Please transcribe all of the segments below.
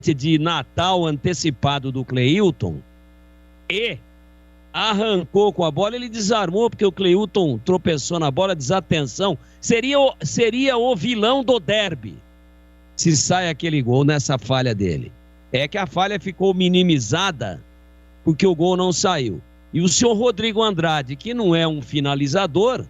de Natal antecipado do Cleilton e arrancou com a bola, ele desarmou porque o Cleilton tropeçou na bola, desatenção. Seria o vilão do derby se sai aquele gol nessa falha dele. É que a falha ficou minimizada porque o gol não saiu. E o senhor Rodrigo Andrade, que não é um finalizador,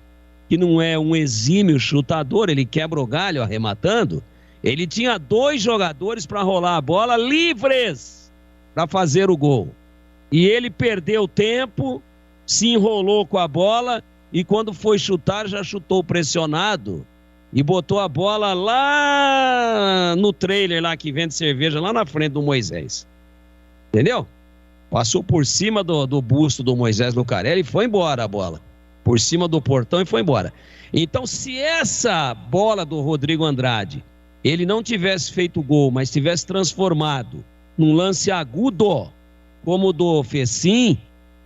que não é um exímio chutador, ele quebra o galho arrematando, ele tinha 2 jogadores para rolar a bola livres para fazer o gol. E ele perdeu tempo, se enrolou com a bola e quando foi chutar já chutou pressionado e botou a bola lá no trailer lá que vende cerveja, lá na frente do Moisés. Entendeu? Passou por cima do busto do Moisés Lucarelli e foi embora a bola. Por cima do portão e foi embora. Então, se essa bola do Rodrigo Andrade, ele não tivesse feito gol, mas tivesse transformado num lance agudo, como o do Fecim,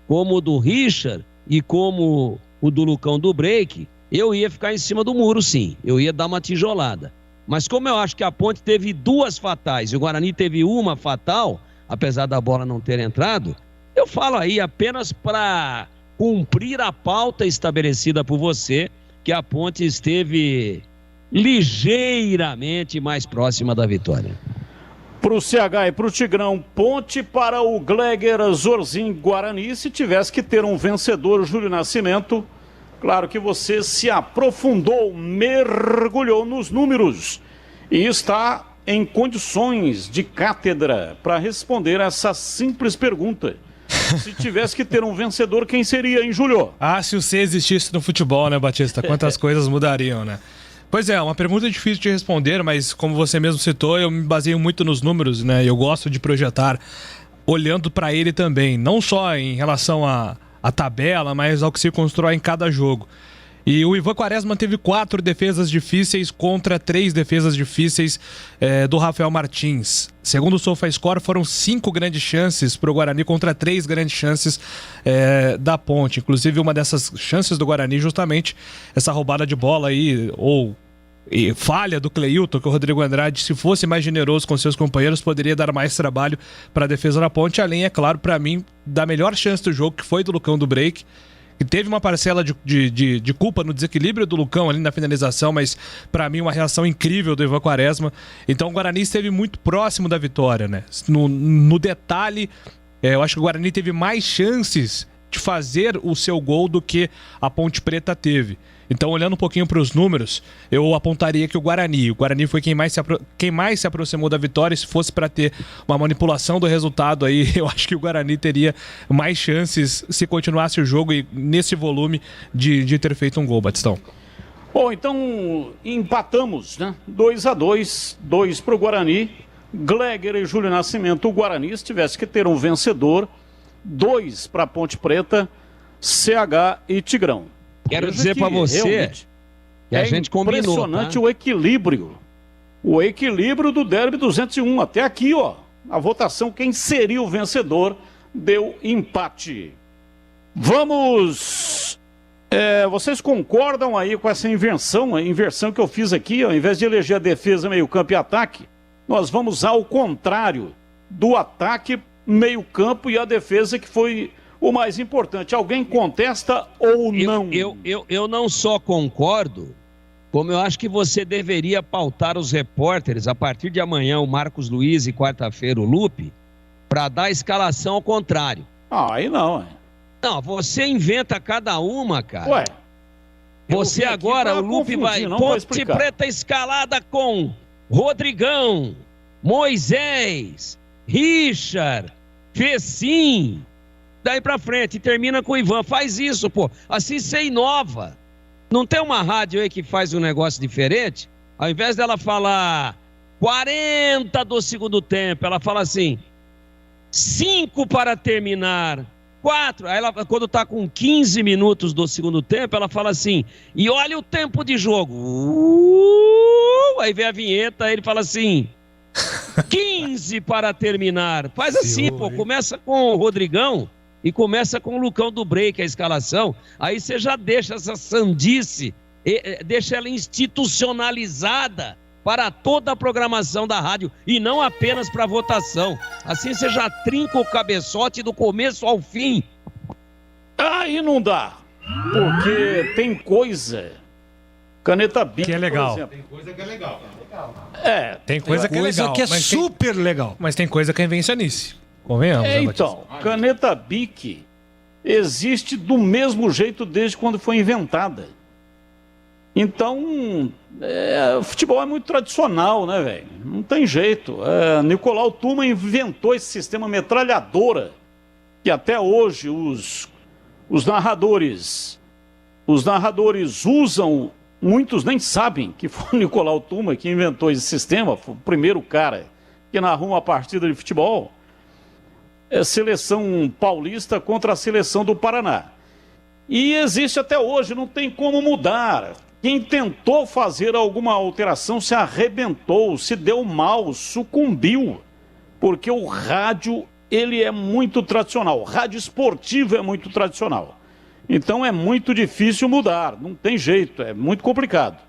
como o do Richard e como o do Lucão do Break, eu ia ficar em cima do muro, sim. Eu ia dar uma tijolada. Mas como eu acho que a Ponte teve 2 fatais e o Guarani teve uma fatal, apesar da bola não ter entrado, eu falo aí apenas para cumprir a pauta estabelecida por você, que a Ponte esteve ligeiramente mais próxima da vitória. Para o CH e para o Tigrão, Ponte para o Gleger Zorzin Guarani. Se tivesse que ter um vencedor, Júlio Nascimento, claro que você se aprofundou, mergulhou nos números e está em condições de cátedra para responder essa simples pergunta. Se tivesse que ter um vencedor, quem seria, hein, Júlio? Se o C existisse no futebol, né, Batista? Quantas coisas mudariam, né? Pois é, uma pergunta difícil de responder, mas como você mesmo citou, eu me baseio muito nos números, né? Eu gosto de projetar olhando para ele também, não só em relação à tabela, mas ao que se constrói em cada jogo. E o Ivan Quaresma teve 4 defesas difíceis contra 3 defesas difíceis do Rafael Martins. Segundo o SofaScore, foram 5 grandes chances para o Guarani contra 3 grandes chances da Ponte. Inclusive, uma dessas chances do Guarani, justamente essa roubada de bola aí, ou falha do Cleilton, que o Rodrigo Andrade, se fosse mais generoso com seus companheiros, poderia dar mais trabalho para a defesa da Ponte. Além, é claro, para mim, da melhor chance do jogo, que foi do Lucão do Break, que teve uma parcela de culpa no desequilíbrio do Lucão ali na finalização, mas para mim uma reação incrível do Ivan Quaresma. Então o Guarani esteve muito próximo da vitória, né? No detalhe, eu acho que o Guarani teve mais chances de fazer o seu gol do que a Ponte Preta teve. Então, olhando um pouquinho para os números, eu apontaria que o Guarani foi quem mais se aproximou da vitória. Se fosse para ter uma manipulação do resultado aí, eu acho que o Guarani teria mais chances se continuasse o jogo e nesse volume de ter feito um gol, Batistão. Bom, então empatamos, né? 2-2, 2 para o Guarani. Gleger e Júlio Nascimento, o Guarani, se tivesse que ter um vencedor, 2 para a Ponte Preta, CH e Tigrão. Quero dizer para você que a gente combinou. É impressionante o equilíbrio. O equilíbrio do Derby 201. Até aqui, ó. A votação, quem seria o vencedor, deu empate. Vamos... vocês concordam aí com essa inversão, a inversão que eu fiz aqui? Ao invés de eleger a defesa, meio campo e ataque, nós vamos ao contrário do ataque, meio campo e a defesa, que foi... o mais importante. Alguém contesta ou não? Eu não só concordo, como eu acho que você deveria pautar os repórteres, a partir de amanhã o Marcos Luiz e quarta-feira o Lupe, para dar a escalação ao contrário. Aí não. Não, você inventa cada uma, cara. Ué. Você agora, o Lupe vai... Ponte Preta escalada com Rodrigão, Moisés, Richard, Fecim... daí pra frente, termina com o Ivan. Faz isso, pô. Assim você inova. Não tem uma rádio aí que faz um negócio diferente? Ao invés dela falar 40 do segundo tempo, ela fala assim, 5 para terminar, 4. Aí ela, quando tá com 15 minutos do segundo tempo, ela fala assim, e olha o tempo de jogo. Aí vem a vinheta, aí ele fala assim, 15 para terminar. Faz assim, pô. Começa com o Rodrigão e começa com o Lucão do Break, a escalação, aí você já deixa essa sandice, deixa ela institucionalizada para toda a programação da rádio e não apenas para votação. Assim você já trinca o cabeçote do começo ao fim. Aí não dá, porque tem coisa... Caneta Bic, que é legal. Tem coisa que é legal. Tem coisa que é legal. Que é super legal. Mas tem coisa que é invencionice. Convenhamos. Então, caneta Bic existe do mesmo jeito desde quando foi inventada. Então, o futebol é muito tradicional, né, velho? Não tem jeito. Nicolau Tuma inventou esse sistema metralhadora que até hoje os narradores usam. Muitos nem sabem que foi o Nicolau Tuma que inventou esse sistema, foi o primeiro cara que narrou uma partida de futebol. Seleção paulista contra a seleção do Paraná. E existe até hoje, não tem como mudar. Quem tentou fazer alguma alteração se arrebentou, se deu mal, sucumbiu. Porque o rádio, ele é muito tradicional. O rádio esportivo é muito tradicional. Então é muito difícil mudar, não tem jeito, é muito complicado.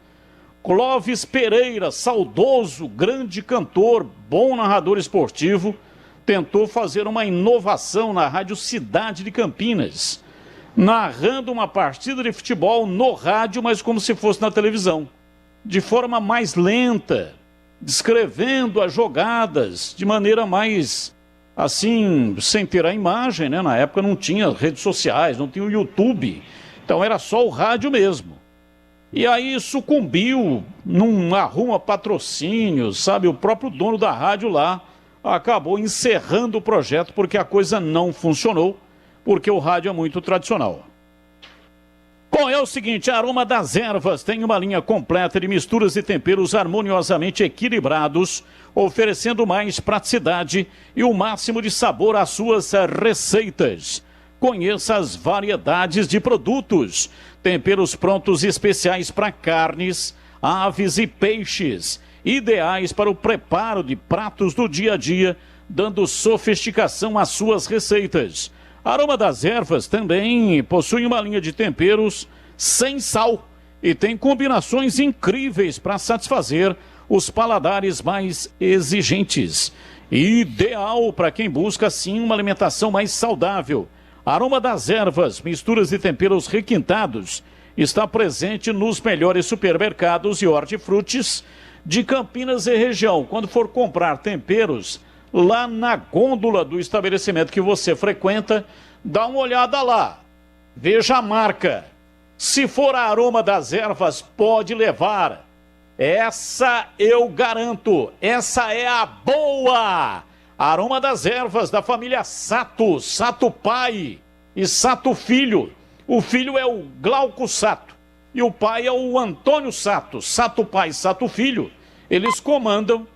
Clóvis Pereira, saudoso, grande cantor, bom narrador esportivo, tentou fazer uma inovação na Rádio Cidade de Campinas, narrando uma partida de futebol no rádio, mas como se fosse na televisão, de forma mais lenta, descrevendo as jogadas de maneira mais... assim, sem ter a imagem, né? Na época não tinha redes sociais, não tinha o YouTube. Então era só o rádio mesmo. E aí sucumbiu, não arruma patrocínio, sabe? O próprio dono da rádio lá acabou encerrando o projeto porque a coisa não funcionou, porque o rádio é muito tradicional. Bom, é o seguinte, a Aroma das Ervas tem uma linha completa de misturas e temperos harmoniosamente equilibrados, oferecendo mais praticidade e o máximo de sabor às suas receitas. Conheça as variedades de produtos, temperos prontos especiais para carnes, aves e peixes, ideais para o preparo de pratos do dia a dia, dando sofisticação às suas receitas. A Aroma das Ervas também possui uma linha de temperos sem sal e tem combinações incríveis para satisfazer os paladares mais exigentes. Ideal para quem busca, sim, uma alimentação mais saudável. A Aroma das Ervas, misturas e temperos requintados, está presente nos melhores supermercados e hortifrutis de Campinas e região. Quando for comprar temperos, lá na gôndola do estabelecimento que você frequenta, dá uma olhada lá, veja a marca. Se for a Aroma das Ervas, pode levar. Essa eu garanto, essa é a boa. Aroma das Ervas da família Sato, Sato pai e Sato filho. O filho é o Glauco Sato e o pai é o Antônio Sato. Sato pai, Sato filho, eles comandam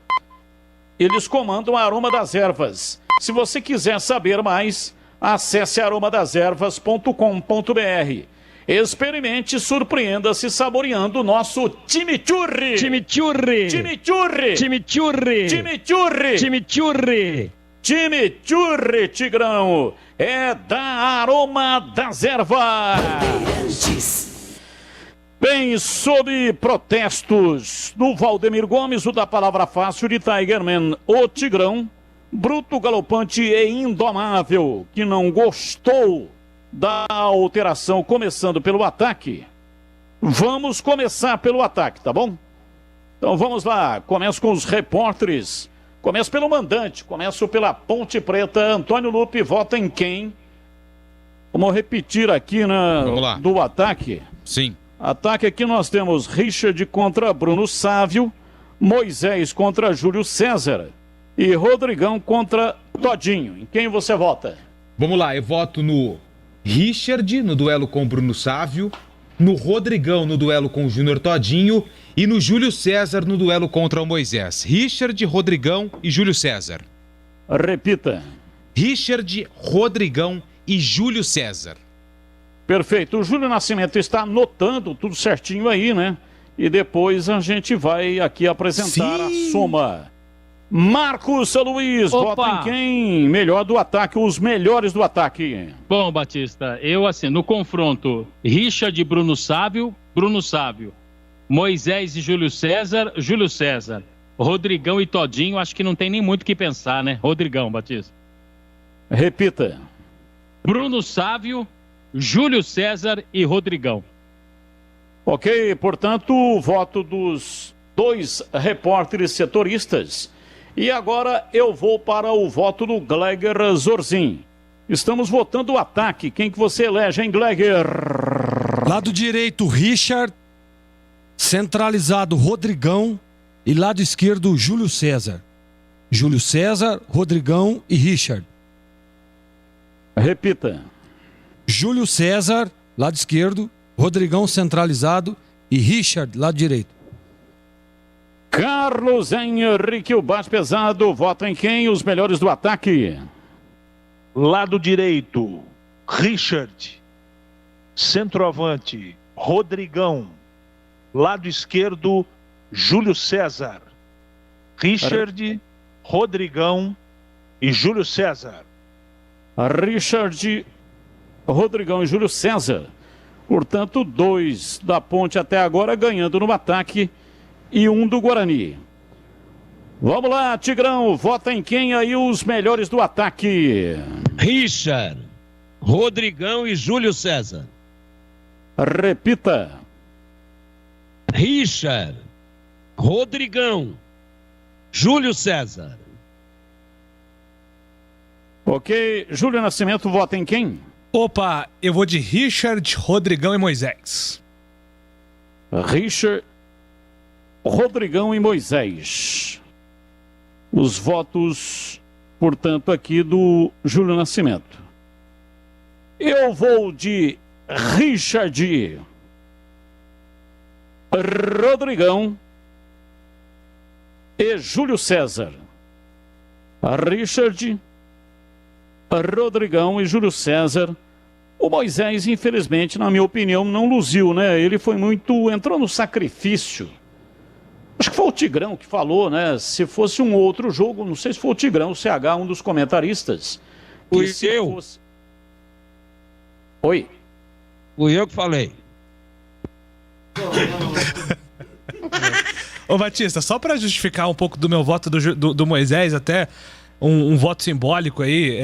a Aroma das Ervas. Se você quiser saber mais, acesse aromadazervas.com.br. Experimente e surpreenda-se saboreando o nosso chimichurri. Chimichurri. Chimichurri. Chimichurri. Chimichurri. Chimichurri. Chimichurri, Tigrão. É da Aroma das Ervas. Bem, sob protestos do Valdemir Gomes, o da Palavra Fácil de Tigerman, o Tigrão, bruto, galopante e indomável, que não gostou da alteração, começando pelo ataque. Vamos começar pelo ataque, tá bom? Então vamos lá, começo com os repórteres. Começo pelo mandante, começo pela Ponte Preta. Antônio Lupe, vota em quem? Vamos repetir aqui do ataque. Sim. Ataque aqui nós temos Richard contra Bruno Sávio, Moisés contra Júlio César e Rodrigão contra Todinho. Em quem você vota? Vamos lá, eu voto no Richard, no duelo com Bruno Sávio, no Rodrigão, no duelo com o Júnior Todinho e no Júlio César, no duelo contra o Moisés. Richard, Rodrigão e Júlio César. Repita. Richard, Rodrigão e Júlio César. Perfeito. O Júlio Nascimento está anotando tudo certinho aí, né? E depois a gente vai aqui apresentar a soma. Marcos Luiz, vota em quem? Melhor do ataque, os melhores do ataque. Bom, Batista, eu assim, no confronto, Richard e Bruno Sávio, Moisés e Júlio César. Júlio César. Rodrigão e Todinho, acho que não tem nem muito o que pensar, né? Rodrigão, Batista. Repita. Bruno Sávio, Júlio César e Rodrigão. Ok, portanto, o voto dos 2 repórteres setoristas. E agora eu vou para o voto do Gleger Zorzin. Estamos votando o ataque. Quem que você elege, hein, Gleger? Lado direito, Richard. Centralizado, Rodrigão. E lado esquerdo, Júlio César. Júlio César, Rodrigão e Richard. Repita. Júlio César, lado esquerdo. Rodrigão centralizado e Richard, lado direito. Carlos Henrique, o bate pesado, vota em quem? Os melhores do ataque. Lado direito, Richard. Centroavante, Rodrigão. Lado esquerdo, Júlio César. Richard, Rodrigão e Júlio César. Richard, Rodrigão e Júlio César. Portanto, 2 da Ponte até agora ganhando no ataque e 1 do Guarani. Vamos lá, Tigrão, vota em quem aí os melhores do ataque? Richard, Rodrigão e Júlio César. Repita. Richard, Rodrigão, Júlio César. Ok, Júlio Nascimento, vota em quem? Opa, eu vou de Richard, Rodrigão e Moisés. Richard, Rodrigão e Moisés. Os votos, portanto, aqui do Júlio Nascimento. Eu vou de Richard, Rodrigão e Júlio César. Richard, Rodrigão e Júlio César. O Moisés, infelizmente, na minha opinião, não luziu, né? Ele foi muito... entrou no sacrifício. Acho que foi o Tigrão que falou, né? Se fosse um outro jogo, não sei se foi o Tigrão, o CH, um dos comentaristas. Fui eu. Fosse... Oi? Fui eu que falei. Ô Batista, só para justificar um pouco do meu voto do Moisés, até um voto simbólico aí,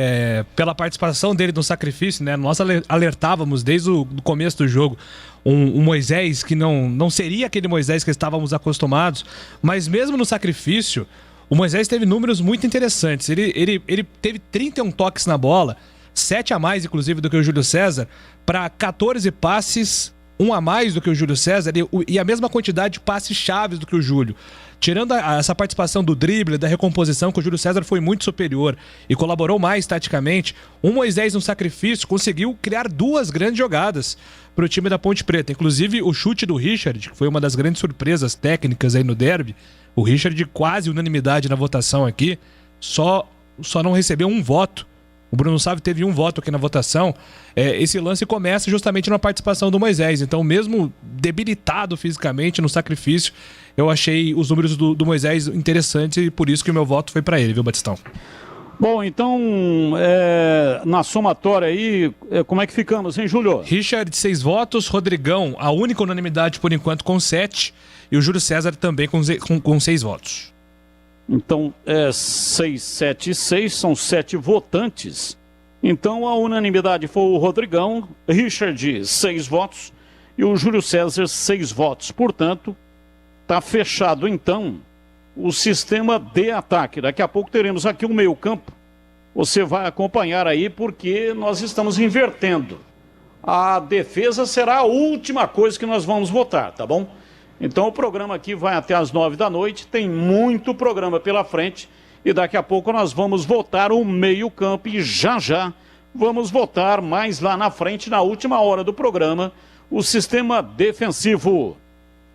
pela participação dele no sacrifício, né? Nós alertávamos desde o começo do jogo um Moisés que não seria aquele Moisés que estávamos acostumados, mas mesmo no sacrifício, o Moisés teve números muito interessantes. Ele teve 31 toques na bola, 7 a mais, inclusive, do que o Júlio César, para 14 passes, 1 a mais do que o Júlio César e a mesma quantidade de passes chaves do que o Júlio. Tirando essa participação do drible, da recomposição, que o Júlio César foi muito superior e colaborou mais taticamente, o Moisés no sacrifício conseguiu criar 2 grandes jogadas para o time da Ponte Preta. Inclusive o chute do Richard, que foi uma das grandes surpresas técnicas aí no derby. O Richard, quase unanimidade na votação aqui, só não recebeu 1 voto. O Bruno Sávio teve 1 voto aqui na votação. Esse lance começa justamente na participação do Moisés. Então, mesmo debilitado fisicamente no sacrifício, eu achei os números do Moisés interessantes e por isso que o meu voto foi para ele, viu, Batistão? Bom, então, na somatória aí, como é que ficamos, hein, Júlio? Richard, 6 votos. Rodrigão, a única unanimidade por enquanto, com 7. E o Júlio César também com 6 votos. Então, 6, 7 e 6, são 7 votantes. Então, a unanimidade foi o Rodrigão, Richard, 6 votos, e o Júlio César, 6 votos. Portanto, está fechado, então, o sistema de ataque. Daqui a pouco teremos aqui o meio-campo. Você vai acompanhar aí, porque nós estamos invertendo. A defesa será a última coisa que nós vamos votar, tá bom? Então o programa aqui vai até às 9 da noite, tem muito programa pela frente e daqui a pouco nós vamos votar o meio-campo e já vamos votar mais lá na frente, na última hora do programa, o sistema defensivo.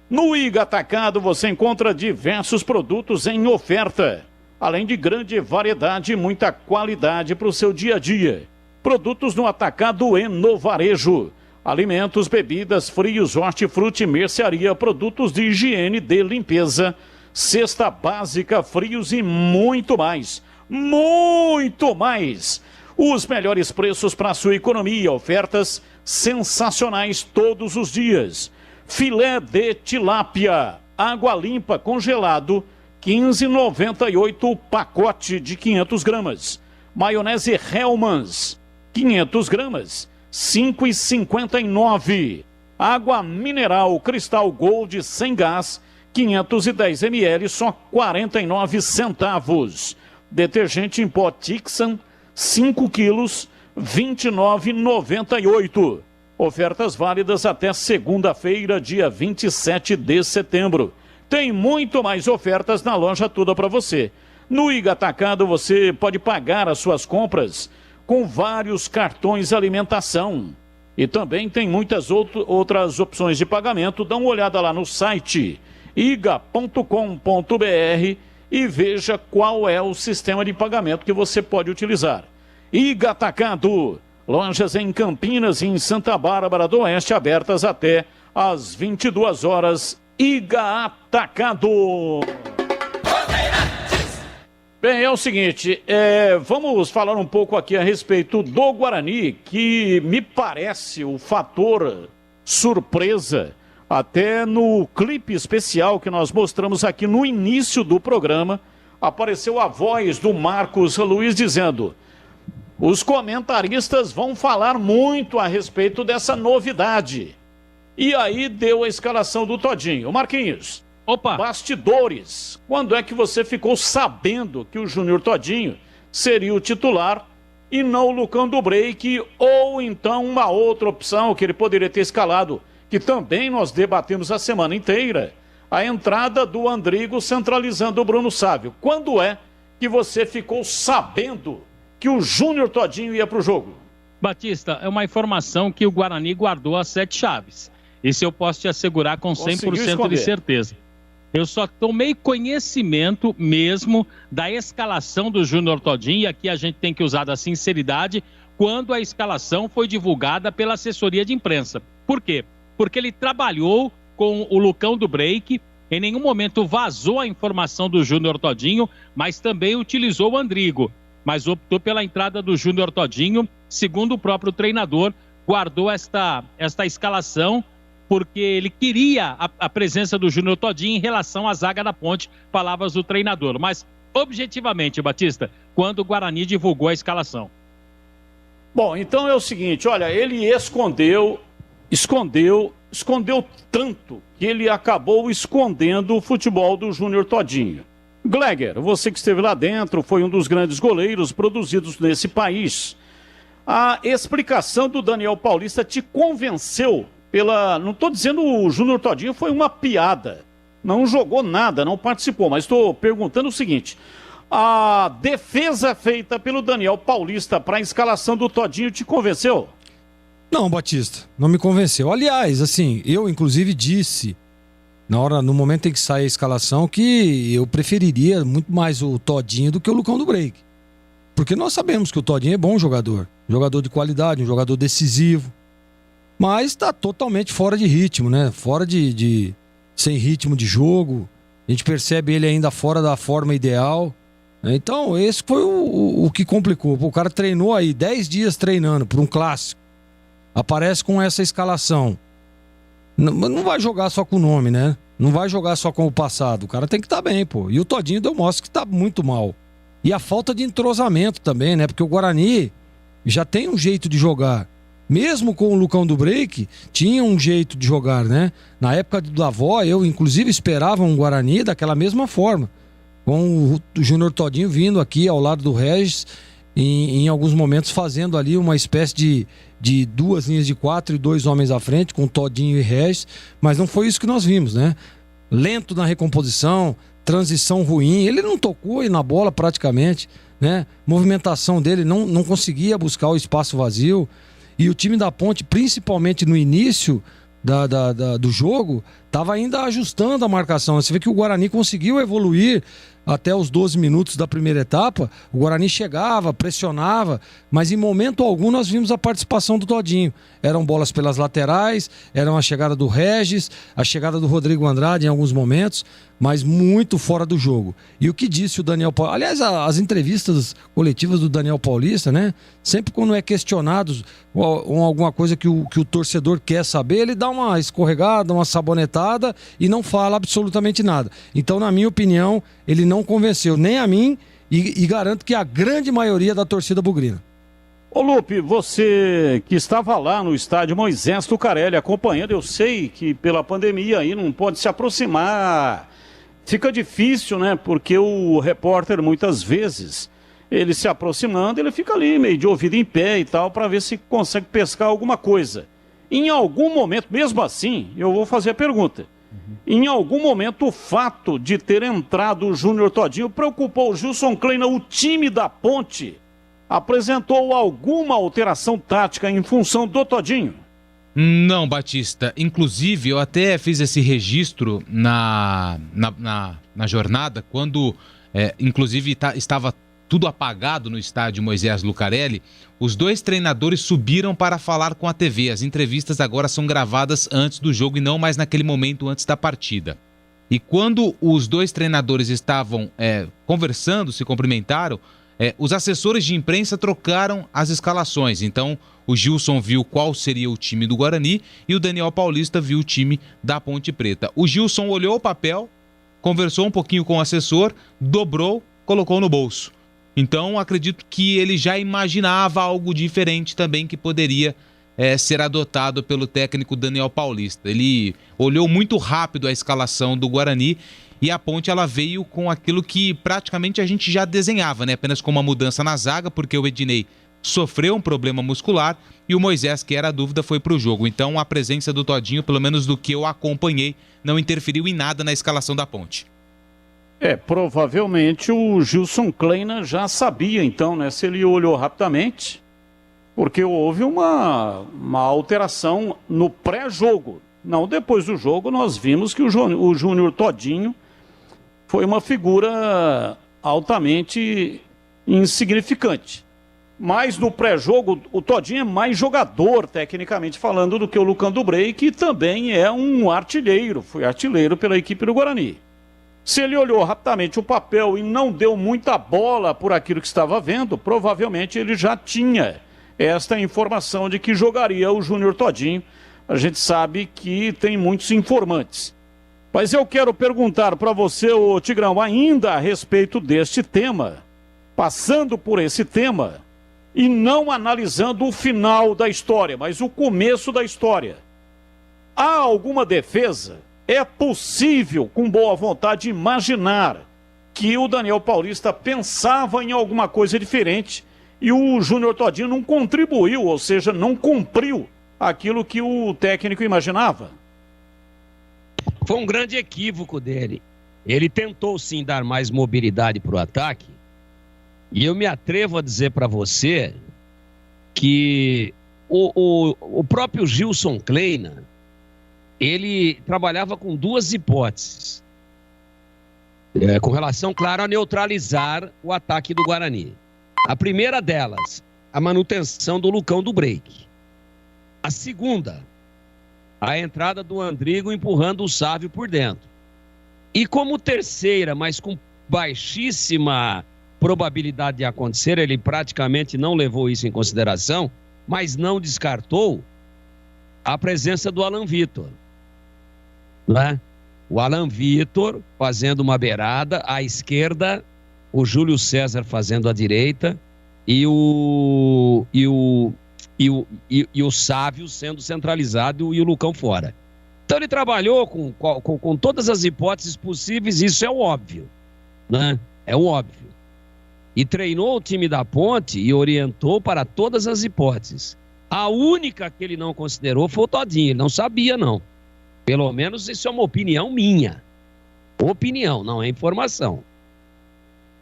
No Iga Atacado você encontra diversos produtos em oferta, além de grande variedade e muita qualidade para o seu dia a dia. Produtos no atacado e no varejo. Alimentos, bebidas, frios, hortifruti, mercearia, produtos de higiene, de limpeza, cesta básica, frios e muito mais. Muito mais! Os melhores preços para a sua economia, ofertas sensacionais todos os dias. Filé de tilápia, água limpa congelado, 15,98 o pacote de 500 gramas. Maionese Hellmann's, 500 gramas, 5,59. Água mineral Cristal Gold sem gás, 510 ml, só 49 centavos. Detergente em pó Tixan, 5 quilos, 29,98. Ofertas válidas até segunda-feira, dia 27 de setembro. Tem muito mais ofertas na loja Tudo Pra Você. No Iga Atacado você pode pagar as suas compras com vários cartões alimentação. E também tem muitas outras opções de pagamento. Dá uma olhada lá no site iga.com.br e veja qual é o sistema de pagamento que você pode utilizar. Iga Atacado, lojas em Campinas e em Santa Bárbara do Oeste abertas até às 22 horas. Iga Atacado. Bem, é o seguinte, vamos falar um pouco aqui a respeito do Guarani, que me parece o fator surpresa, até no clipe especial que nós mostramos aqui no início do programa, apareceu a voz do Marcos Luiz dizendo: os comentaristas vão falar muito a respeito dessa novidade. E aí deu a escalação do Todinho. Marquinhos. Opa! Bastidores. Quando é que você ficou sabendo que o Júnior Todinho seria o titular e não o Lucão do Break, ou então uma outra opção que ele poderia ter escalado, que também nós debatemos a semana inteira, a entrada do Andrigo centralizando o Bruno Sávio. Quando é que você ficou sabendo que o Júnior Todinho ia para o jogo? Batista, é uma informação que o Guarani guardou as 7 chaves. Isso eu posso te assegurar com 100% de certeza. Eu só tomei conhecimento mesmo da escalação do Júnior Todinho, e aqui a gente tem que usar da sinceridade, quando a escalação foi divulgada pela assessoria de imprensa. Por quê? Porque ele trabalhou com o Lucão do Break, em nenhum momento vazou a informação do Júnior Todinho, mas também utilizou o Andrigo, mas optou pela entrada do Júnior Todinho, segundo o próprio treinador, guardou esta escalação, porque ele queria a presença do Júnior Todinho em relação à zaga da Ponte, palavras do treinador. Mas, objetivamente, Batista, quando o Guarani divulgou a escalação. Bom, então é o seguinte, olha, ele escondeu tanto que ele acabou escondendo o futebol do Júnior Todinho. Gleger, você que esteve lá dentro, foi um dos grandes goleiros produzidos nesse país. A explicação do Daniel Paulista te convenceu? Não estou dizendo o Júnior Todinho foi uma piada, não jogou nada, não participou, mas estou perguntando o seguinte: a defesa feita pelo Daniel Paulista para a escalação do Todinho te convenceu? Não, Batista, não me convenceu. Aliás, assim, eu inclusive disse, no momento em que sai a escalação, que eu preferiria muito mais o Todinho do que o Lucão do Break. Porque nós sabemos que o Todinho é bom jogador de qualidade, um jogador decisivo. Mas está totalmente fora de ritmo, né? Sem ritmo de jogo. A gente percebe ele ainda fora da forma ideal. Então, esse foi o que complicou. O cara treinou aí 10 dias treinando por um clássico. Aparece com essa escalação. Não vai jogar só com o nome, né? Não vai jogar só com o passado. O cara tem que estar bem, pô. E o Todinho mostra que está muito mal. E a falta de entrosamento também, né? Porque o Guarani já tem um jeito de jogar. Mesmo com o Lucão do Break, tinha um jeito de jogar, né? Na época do Davó, eu inclusive esperava um Guarani daquela mesma forma. Com o Júnior Todinho vindo aqui ao lado do Regis, em alguns momentos fazendo ali uma espécie de 2 linhas de 4 e 2 homens à frente, com Todinho e Regis. Mas não foi isso que nós vimos, né? Lento na recomposição, transição ruim. Ele não tocou na bola praticamente, né? Movimentação dele não conseguia buscar o espaço vazio. E o time da Ponte, principalmente no início do jogo, estava ainda ajustando a marcação. Você vê que o Guarani conseguiu evoluir até os 12 minutos da primeira etapa, o Guarani chegava, pressionava, mas em momento algum nós vimos a participação do Todinho. Eram bolas pelas laterais, eram a chegada do Regis, a chegada do Rodrigo Andrade em alguns momentos, mas muito fora do jogo. E o que disse o Daniel Paulista? Aliás, as entrevistas coletivas do Daniel Paulista, né? Sempre quando é questionado ou alguma coisa que o torcedor quer saber, ele dá uma escorregada, uma sabonetada e não fala absolutamente nada. Então, na minha opinião, ele não convenceu nem a mim e garanto que a grande maioria da torcida bugrina. Ô Lupe, você que estava lá no estádio Moisés Lucarelli acompanhando, eu sei que pela pandemia aí não pode se aproximar. Fica difícil, né? Porque o repórter muitas vezes, ele se aproximando, ele fica ali meio de ouvido em pé e tal, para ver se consegue pescar alguma coisa. Em algum momento, mesmo assim, eu vou fazer a pergunta. Em algum momento o fato de ter entrado o Júnior Todinho preocupou o Gilson Kleina, o time da Ponte? Apresentou alguma alteração tática em função do Todinho? Não, Batista. Inclusive, eu até fiz esse registro na jornada, quando, inclusive, estava tudo apagado no estádio Moisés Lucarelli. Os dois treinadores subiram para falar com a TV. As entrevistas agora são gravadas antes do jogo e não mais naquele momento antes da partida. E quando os dois treinadores estavam conversando, se cumprimentaram, os assessores de imprensa trocaram as escalações. Então, o Gilson viu qual seria o time do Guarani e o Daniel Paulista viu o time da Ponte Preta. O Gilson olhou o papel, conversou um pouquinho com o assessor, dobrou, colocou no bolso. Então, acredito que ele já imaginava algo diferente também que poderia ser adotado pelo técnico Daniel Paulista. Ele olhou muito rápido a escalação do Guarani e a Ponte ela veio com aquilo que praticamente a gente já desenhava, né? Apenas com uma mudança na zaga, porque o Ednei sofreu um problema muscular e o Moisés, que era a dúvida, foi para o jogo. Então a presença do Todinho, pelo menos do que eu acompanhei, não interferiu em nada na escalação da Ponte. Provavelmente o Gilson Kleina já sabia então, né? Se ele olhou rapidamente, porque houve uma alteração no pré-jogo. Não, depois do jogo nós vimos que o Júnior Todinho foi uma figura altamente insignificante. Mas no pré-jogo, o Todinho é mais jogador, tecnicamente falando, do que o Lucão do Brey, que também é um artilheiro, foi artilheiro pela equipe do Guarani. Se ele olhou rapidamente o papel e não deu muita bola por aquilo que estava vendo, provavelmente ele já tinha esta informação de que jogaria o Júnior Todinho. A gente sabe que tem muitos informantes. Mas eu quero perguntar para você, ô Tigrão, ainda a respeito deste tema, passando por esse tema e não analisando o final da história, mas o começo da história. Há alguma defesa? É possível, com boa vontade, imaginar que o Daniel Paulista pensava em alguma coisa diferente e o Júnior Todinho não contribuiu, ou seja, não cumpriu aquilo que o técnico imaginava? Foi um grande equívoco dele. Ele tentou sim dar mais mobilidade para o ataque. E eu me atrevo a dizer para você que o próprio Gilson Kleina, ele trabalhava com duas hipóteses. Com relação, claro, a neutralizar o ataque do Guarani. A primeira delas, a manutenção do Lucão do Break. A segunda, a entrada do Andrigo empurrando o Sávio por dentro. E como terceira, mas com baixíssima probabilidade de acontecer, ele praticamente não levou isso em consideração, mas não descartou a presença do Alan Vitor. Né? O Alan Vitor fazendo uma beirada, à esquerda, o Júlio César fazendo à direita e o Sávio sendo centralizado e o Lucão fora. Então ele trabalhou com todas as hipóteses possíveis, isso é o óbvio, né? É o óbvio. E treinou o time da Ponte e orientou para todas as hipóteses. A única que ele não considerou foi o Todinho, ele não sabia não. Pelo menos isso é uma opinião minha. Opinião, não é informação.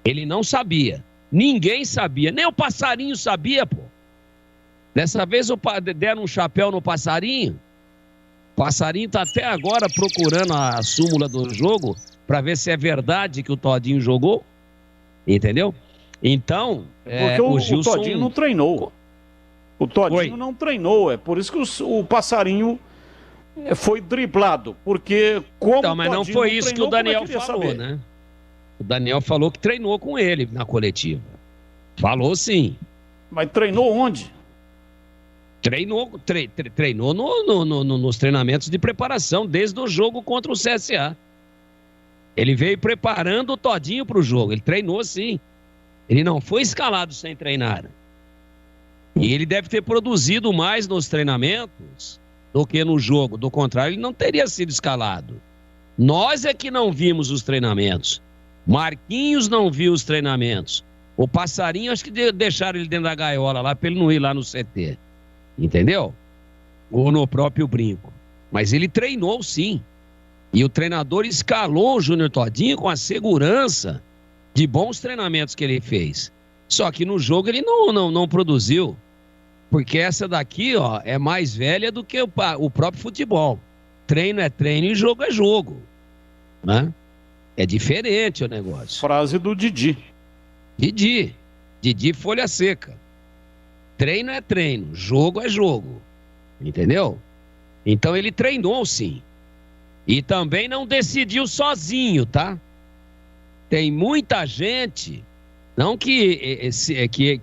Ele não sabia. Ninguém sabia, nem o passarinho sabia, pô. Dessa vez deram um chapéu no passarinho. O passarinho está até agora procurando a súmula do jogo para ver se é verdade que o Todinho jogou, entendeu? Então, porque o Gilson... Todinho não treinou. O Todinho não treinou, é por isso que o passarinho foi driblado, porque como então, mas não foi isso que o Daniel falou, né? O Daniel falou que treinou com ele na coletiva. Falou sim. Mas treinou onde? Treinou nos treinamentos de preparação, desde o jogo contra o CSA. Ele veio preparando o Todinho para o jogo, ele treinou sim. Ele não foi escalado sem treinar. E ele deve ter produzido mais nos treinamentos do que no jogo. Do contrário, ele não teria sido escalado. Nós é que não vimos os treinamentos. Marquinhos não viu os treinamentos. O Passarinho, acho que deixaram ele dentro da gaiola lá para ele não ir lá no CT. Entendeu? Ou no próprio brinco. Mas ele treinou sim. E o treinador escalou o Júnior Todinho com a segurança de bons treinamentos que ele fez. Só que no jogo ele não produziu. Porque essa daqui, ó, é mais velha do que o próprio futebol. Treino é treino e jogo é jogo. Né? É diferente o negócio. Frase do Didi. Didi folha seca. Treino é treino, jogo é jogo. Entendeu? Então ele treinou sim. E também não decidiu sozinho, tá? Tem muita gente, não que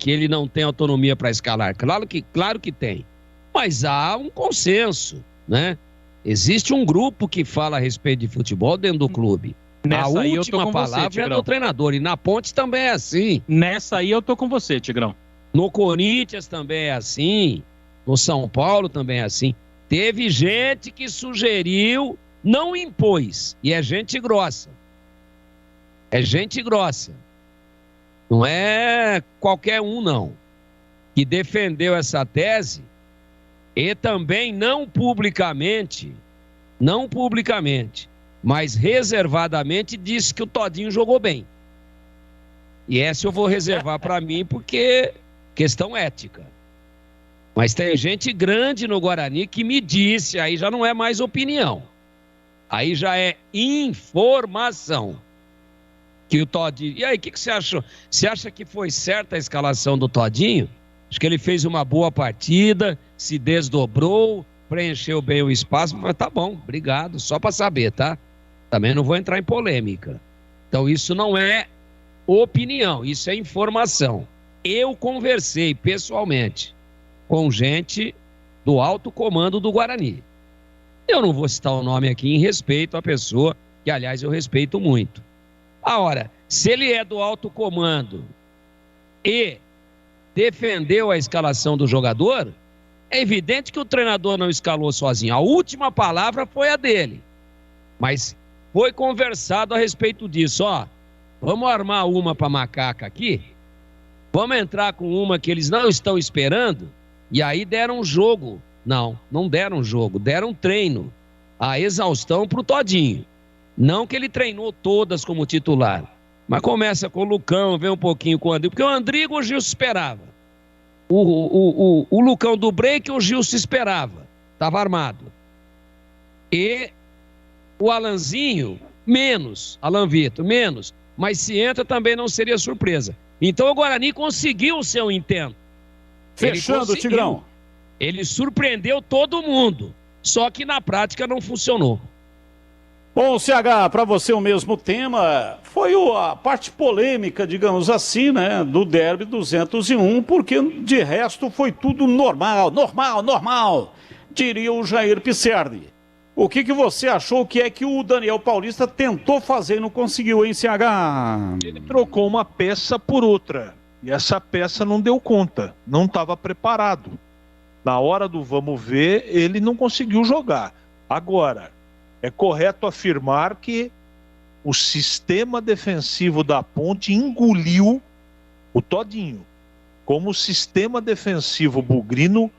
ele não tem autonomia para escalar, claro que tem, mas há um consenso, né? Existe um grupo que fala a respeito de futebol dentro do clube. A última palavra é do treinador, e na Ponte também é assim. Nessa aí eu tô com você, Tigrão. No Corinthians também é assim, no São Paulo também é assim. Teve gente que sugeriu, não impôs, e é gente grossa. É gente grossa. Não é qualquer um, não. Que defendeu essa tese e também não publicamente, mas reservadamente disse que o Todinho jogou bem. E essa eu vou reservar para mim porque questão ética. Mas tem gente grande no Guarani que me disse, aí já não é mais opinião. Aí já é informação. Que o Todinho... E aí, o que você achou? Você acha que foi certa a escalação do Todinho? Acho que ele fez uma boa partida, se desdobrou, preencheu bem o espaço, mas tá bom, obrigado, só para saber, tá? Também não vou entrar em polêmica. Então isso não é opinião, isso é informação. Eu conversei pessoalmente com gente do alto comando do Guarani. Eu não vou citar o nome aqui em respeito à pessoa, que aliás eu respeito muito. Agora, se ele é do alto comando e defendeu a escalação do jogador, é evidente que o treinador não escalou sozinho. A última palavra foi a dele. Mas foi conversado a respeito disso. Ó, vamos armar uma para macaca aqui, vamos entrar com uma que eles não estão esperando, e aí deram jogo. Não deram jogo, deram treino. A exaustão para o Todinho. Não que ele treinou todas como titular, mas começa com o Lucão, vem um pouquinho com o Andrigo, porque o Andrigo o Gilson esperava. O Lucão do break o Gilson esperava, estava armado. E o Alanzinho, menos, Alan Vitor, menos, mas se entra também não seria surpresa. Então o Guarani conseguiu o seu intento. Fechando, Tigrão. Ele surpreendeu todo mundo, só que na prática não funcionou. Bom, CH, para você o mesmo tema, foi a parte polêmica, digamos assim, né, do Derby 201, porque de resto foi tudo normal, diria o Jair Pisserni. O que você achou que é que o Daniel Paulista tentou fazer e não conseguiu, hein, CH? Ele trocou uma peça por outra, e essa peça não deu conta, não estava preparado. Na hora do vamos ver, ele não conseguiu jogar. Agora, é correto afirmar que o sistema defensivo da Ponte engoliu o Todinho, como o sistema defensivo bugrino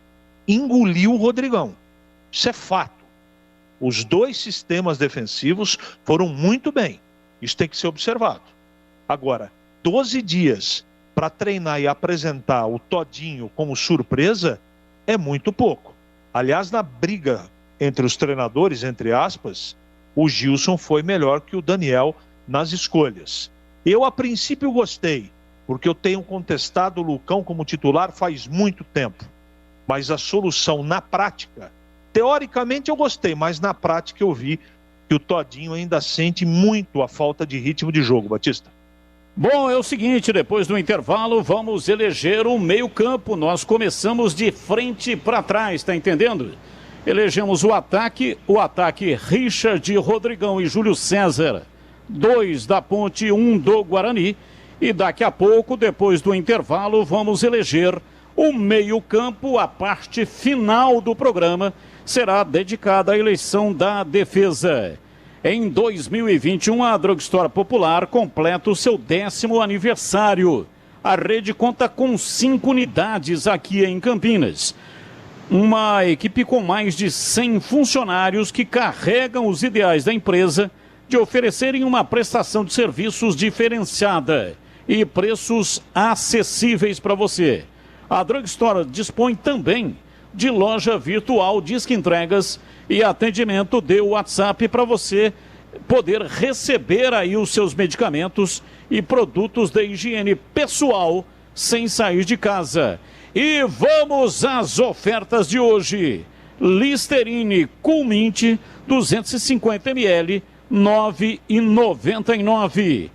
engoliu o Rodrigão. Isso é fato. Os dois sistemas defensivos foram muito bem. Isso tem que ser observado. Agora, 12 dias para treinar e apresentar o Todinho como surpresa é muito pouco. Aliás, na briga entre os treinadores, entre aspas, o Gilson foi melhor que o Daniel nas escolhas. Eu, a princípio, gostei, porque eu tenho contestado o Lucão como titular faz muito tempo. Mas a solução na prática, teoricamente eu gostei, mas na prática eu vi que o Todinho ainda sente muito a falta de ritmo de jogo, Batista. Bom, é o seguinte, depois do intervalo vamos eleger o meio-campo. Nós começamos de frente para trás, tá entendendo? Elegemos o ataque Richard, Rodrigão e Júlio César. 2 da Ponte, 1 do Guarani. E daqui a pouco, depois do intervalo, vamos eleger o meio-campo. A parte final do programa será dedicada à eleição da defesa. Em 2021, a Drugstore Popular completa o seu 10º aniversário. A rede conta com 5 unidades aqui em Campinas. Uma equipe com mais de 100 funcionários que carregam os ideais da empresa de oferecerem uma prestação de serviços diferenciada e preços acessíveis para você. A Drugstore dispõe também de loja virtual, disque entregas e atendimento de WhatsApp para você poder receber aí os seus medicamentos e produtos de higiene pessoal sem sair de casa. E vamos às ofertas de hoje. Listerine Cool Mint 250 ml, R$ 9,99.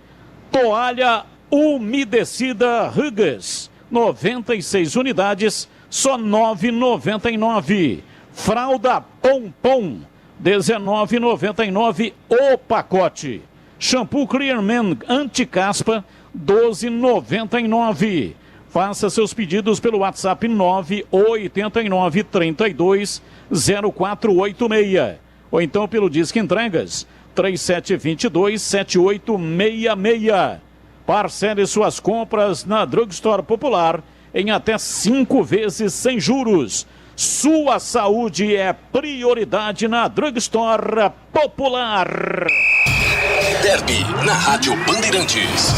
Toalha umedecida Huggies, 96 unidades, só R$ 9,99. Fralda Pompom, R$ 19,99 o pacote. Shampoo Clearman Anticaspa, R$ 12,99. Faça seus pedidos pelo WhatsApp 989320486 ou então pelo Disque Entregas 3722-7866. Parcele suas compras na Drugstore Popular em até 5 vezes sem juros. Sua saúde é prioridade na Drugstore Popular. Derby na Rádio Bandeirantes.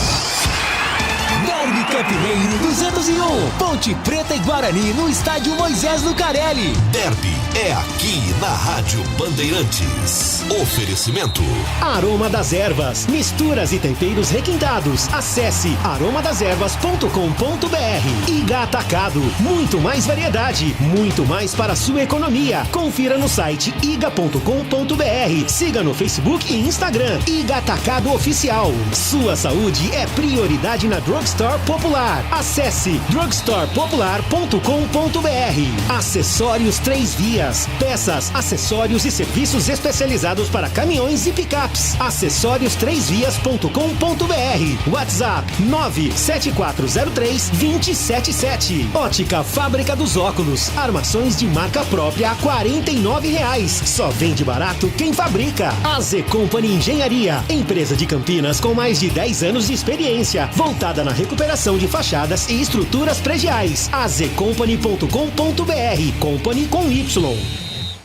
Derby Campineiro 201, Ponte Preta e Guarani no estádio Moisés Lucarelli. Derby é aqui na Rádio Bandeirantes. Oferecimento Aroma das Ervas, misturas e temperos requintados. Acesse aromadeservas.com.br. Iga Atacado, muito mais variedade, muito mais para a sua economia. Confira no site iga.com.br. Siga no Facebook e Instagram. Iga Atacado Oficial. Sua saúde é prioridade na Drugstore Popular. Acesse drugstorepopular.com.br. Acessórios 3 Vias. Peças, acessórios e serviços especializados para caminhões e picapes. Acessórios3vias.com.br. WhatsApp 97403-277. Ótica Fábrica dos Óculos. Armações de marca própria a R$ 49,00. Só vende barato quem fabrica. AZ Company Engenharia. Empresa de Campinas com mais de 10 anos de experiência. Voltada na recuperação de fachadas e estruturas prediais. azcompany.com.br. Company com Y.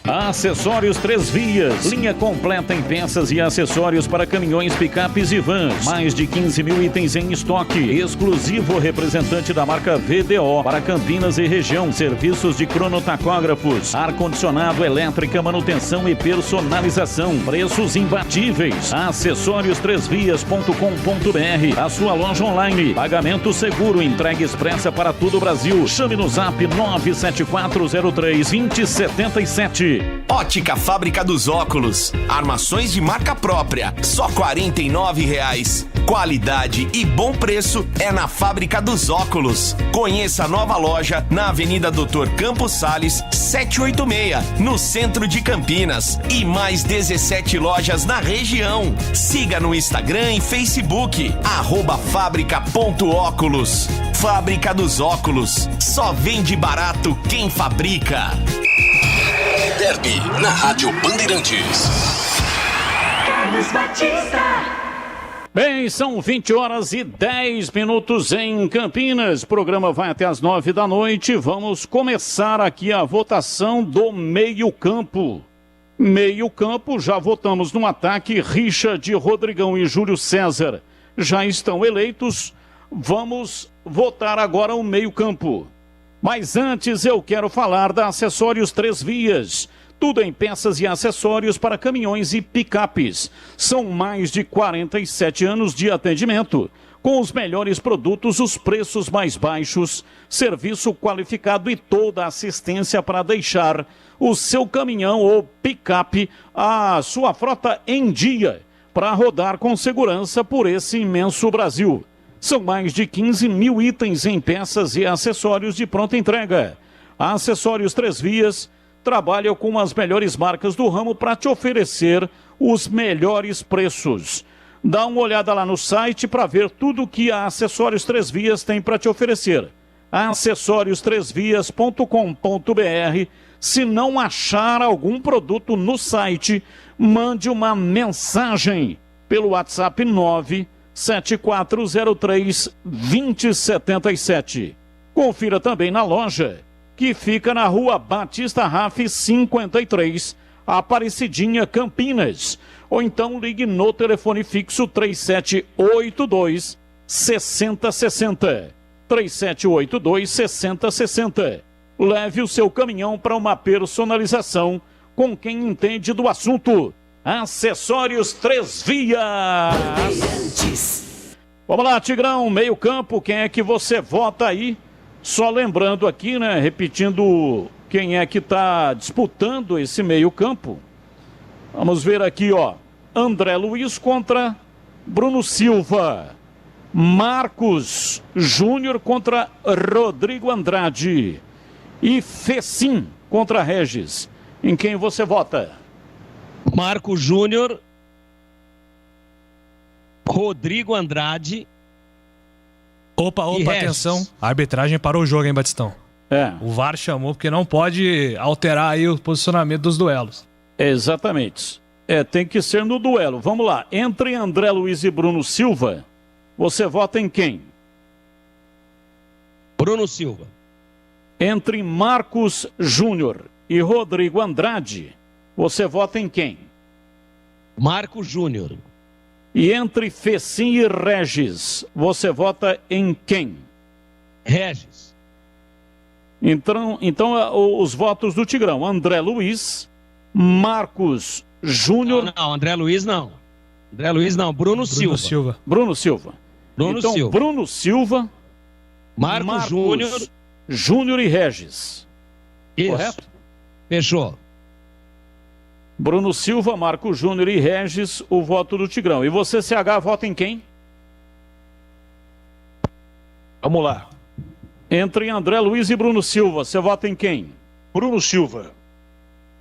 Acessórios 3 Vias, linha completa em peças e acessórios para caminhões, picapes e vans. Mais de 15 mil itens em estoque. Exclusivo representante da marca VDO para Campinas e região. Serviços de cronotacógrafos, ar-condicionado, elétrica, manutenção e personalização. Preços imbatíveis. Acessórios3vias.com.br. A sua loja online. Pagamento seguro, entrega expressa para todo o Brasil. Chame no zap 97403-2077. Ótica Fábrica dos Óculos. Armações de marca própria, só R$ 49,00. Qualidade e bom preço é na Fábrica dos Óculos. Conheça a nova loja na Avenida Dr. Campos Sales, 786, no centro de Campinas. E mais 17 lojas na região. Siga no Instagram e Facebook, @fábrica.óculos. Fábrica dos Óculos. Só vende barato quem fabrica. Derby na Rádio Bandeirantes. Carlos Batista. Bem, são 20h10 em Campinas. O programa vai até as 9 da noite. Vamos começar aqui a votação do meio-campo. Meio-campo, já votamos no ataque. Richard, Rodrigão e Júlio César já estão eleitos. Vamos votar agora o meio-campo. Mas antes eu quero falar da Acessórios 3 Vias. Tudo em peças e acessórios para caminhões e picapes. São mais de 47 anos de atendimento. Com os melhores produtos, os preços mais baixos, serviço qualificado e toda a assistência para deixar o seu caminhão ou picape, a sua frota em dia, para rodar com segurança por esse imenso Brasil. São mais de 15 mil itens em peças e acessórios de pronta entrega. A Acessórios 3 Vias trabalha com as melhores marcas do ramo para te oferecer os melhores preços. Dá uma olhada lá no site para ver tudo que a Acessórios 3 Vias tem para te oferecer. acessorios3vias.com.br. Se não achar algum produto no site, mande uma mensagem pelo WhatsApp 97403-2077. Confira também na loja, que fica na Rua Batista Raff 53, Aparecidinha, Campinas. Ou então ligue no telefone fixo 3782-6060. 3782-6060. Leve o seu caminhão para uma personalização com quem entende do assunto. Acessórios 3 Vias. Vamos lá, Tigrão, meio campo, quem é que você vota aí? Só lembrando aqui, né, repetindo quem é que está disputando esse meio campo. Vamos ver aqui, ó. André Luiz contra Bruno Silva. Marcos Júnior contra Rodrigo Andrade. E Fecim contra Regis. Em quem você vota? Marcos Júnior, Rodrigo Andrade. Opa, atenção. A arbitragem parou o jogo, hein, Batistão? O VAR chamou porque não pode alterar aí o posicionamento dos duelos. Exatamente. Tem que ser no duelo. Vamos lá. Entre André Luiz e Bruno Silva, você vota em quem? Bruno Silva. Entre Marcos Júnior e Rodrigo Andrade, você vota em quem? Marcos Júnior. E entre Fecim e Regis, você vota em quem? Regis. Então os votos do Tigrão. André Luiz, Marcos Júnior... Não, André Luiz não. André Luiz não, Bruno Silva. Bruno Silva. Bruno Silva, Marcos Júnior e Regis. Isso. Correto? Fechou. Bruno Silva, Marcos Júnior e Regis, o voto do Tigrão. E você, CH, vota em quem? Vamos lá. Entre André Luiz e Bruno Silva, você vota em quem? Bruno Silva.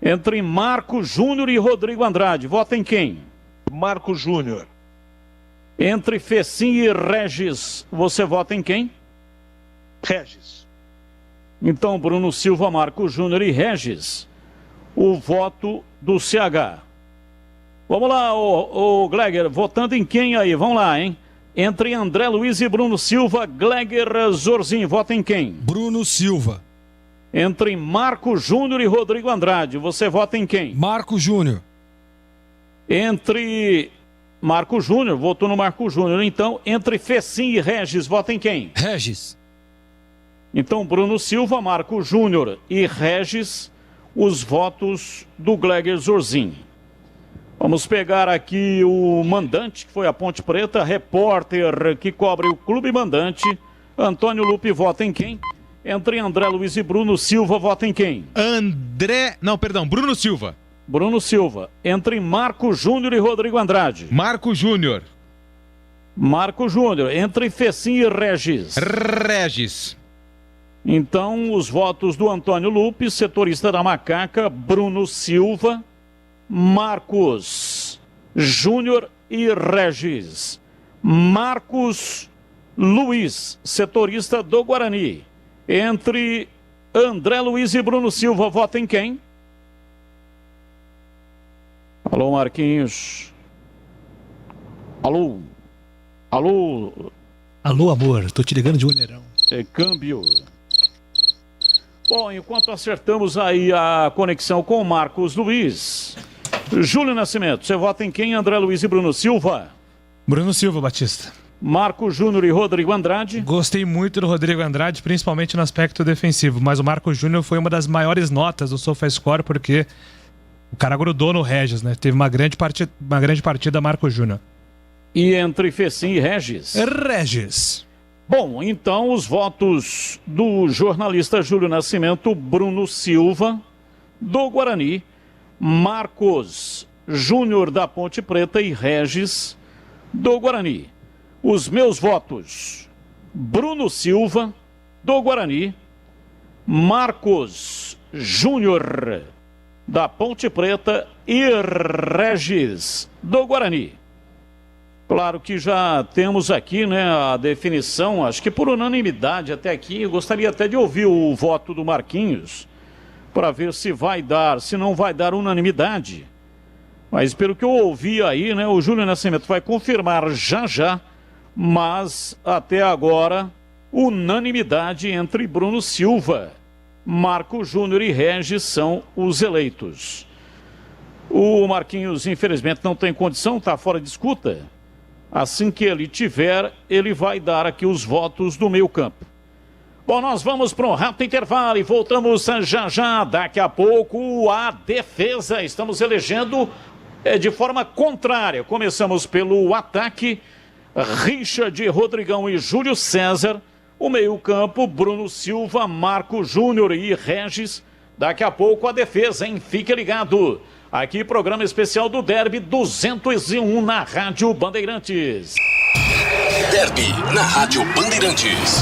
Entre Marcos Júnior e Rodrigo Andrade, vota em quem? Marcos Júnior. Entre Fecim e Regis, você vota em quem? Regis. Então, Bruno Silva, Marcos Júnior e Regis, o voto do CH. Vamos lá, o Gleger, votando em quem aí? Vamos lá, hein? Entre André Luiz e Bruno Silva, Gleger Zorzin, vota em quem? Bruno Silva. Entre Marcos Júnior e Rodrigo Andrade, você vota em quem? Marcos Júnior. Entre Marcos Júnior, votou no Marcos Júnior. Então, entre Fecim e Regis, vota em quem? Regis. Então, Bruno Silva, Marcos Júnior e Regis, os votos do Gleger Zorzin. Vamos pegar aqui o mandante, que foi a Ponte Preta, repórter que cobre o clube mandante. Antônio Lupe, vota em quem? Entre André Luiz e Bruno Silva, vota em quem? Bruno Silva. Bruno Silva. Entre Marcos Júnior e Rodrigo Andrade. Marcos Júnior. Marcos Júnior. Entre Fecim e Regis. Regis. Então, os votos do Antônio Lupe, setorista da Macaca, Bruno Silva, Marcos Júnior e Regis. Marcos Luiz, setorista do Guarani. Entre André Luiz e Bruno Silva, vota em quem? Alô, Marquinhos. Alô. Alô. Alô, amor, tô te ligando de olheirão. Câmbio. Bom, enquanto acertamos aí a conexão com o Marcos Luiz, Júlio Nascimento, você vota em quem? André Luiz e Bruno Silva? Bruno Silva, Batista. Marcos Júnior e Rodrigo Andrade? Gostei muito do Rodrigo Andrade, principalmente no aspecto defensivo, mas o Marcos Júnior foi uma das maiores notas do SofaScore, porque O cara grudou no Regis, né? Teve uma grande partida Marco Júnior. E entre Fecim e Regis? Regis. Bom, então os votos do jornalista Júlio Nascimento, Bruno Silva, do Guarani, Marcos Júnior da Ponte Preta e Regis do Guarani. Os meus votos, Bruno Silva, do Guarani, Marcos Júnior da Ponte Preta e Regis do Guarani. Claro que já temos aqui, né, a definição, acho que por unanimidade até aqui. Eu gostaria até de ouvir o voto do Marquinhos para ver se vai dar, se não vai dar unanimidade. Mas pelo que eu ouvi aí, né, o Júlio Nascimento vai confirmar já, mas até agora unanimidade entre Bruno Silva, Marco Júnior e Regis são os eleitos. O Marquinhos, infelizmente, não tem condição, está fora de escuta. Assim que ele tiver, ele vai dar aqui os votos do meio campo. Bom, nós vamos para um rápido intervalo e voltamos já. Daqui a pouco a defesa. Estamos elegendo de forma contrária. Começamos pelo ataque. Richard, Rodrigão e Júlio César. O meio campo, Bruno Silva, Marco Júnior e Regis. Daqui a pouco a defesa, hein? Fique ligado. Aqui, programa especial do Derby 201 na Rádio Bandeirantes. Derby na Rádio Bandeirantes.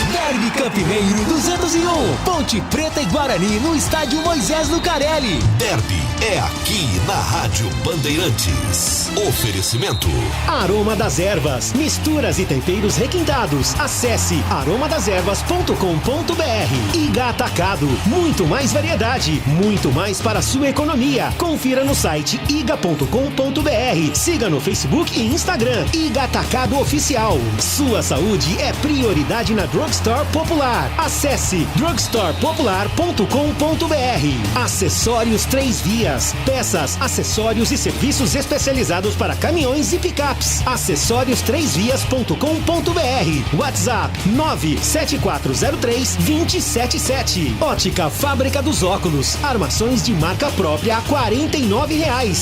Derby Campineiro 201, Ponte Preta e Guarani no estádio Moisés Lucarelli. Derby é aqui na Rádio Bandeirantes. Oferecimento Aroma das Ervas, misturas e temperos requintados. Acesse aromadeservas.com.br. Iga Atacado, muito mais variedade, muito mais para a sua economia. Confira no site iga.com.br. Siga no Facebook e Instagram. Iga Atacado Oficial. Sua saúde é prioridade na Drugstore Popular. Acesse drugstorepopular.com.br. Acessórios 3 Vias. Peças, acessórios e serviços especializados para caminhões e picapes. Acessórios3vias.com.br. WhatsApp 97403-277. Ótica Fábrica dos Óculos. Armações de marca própria a R$ 49.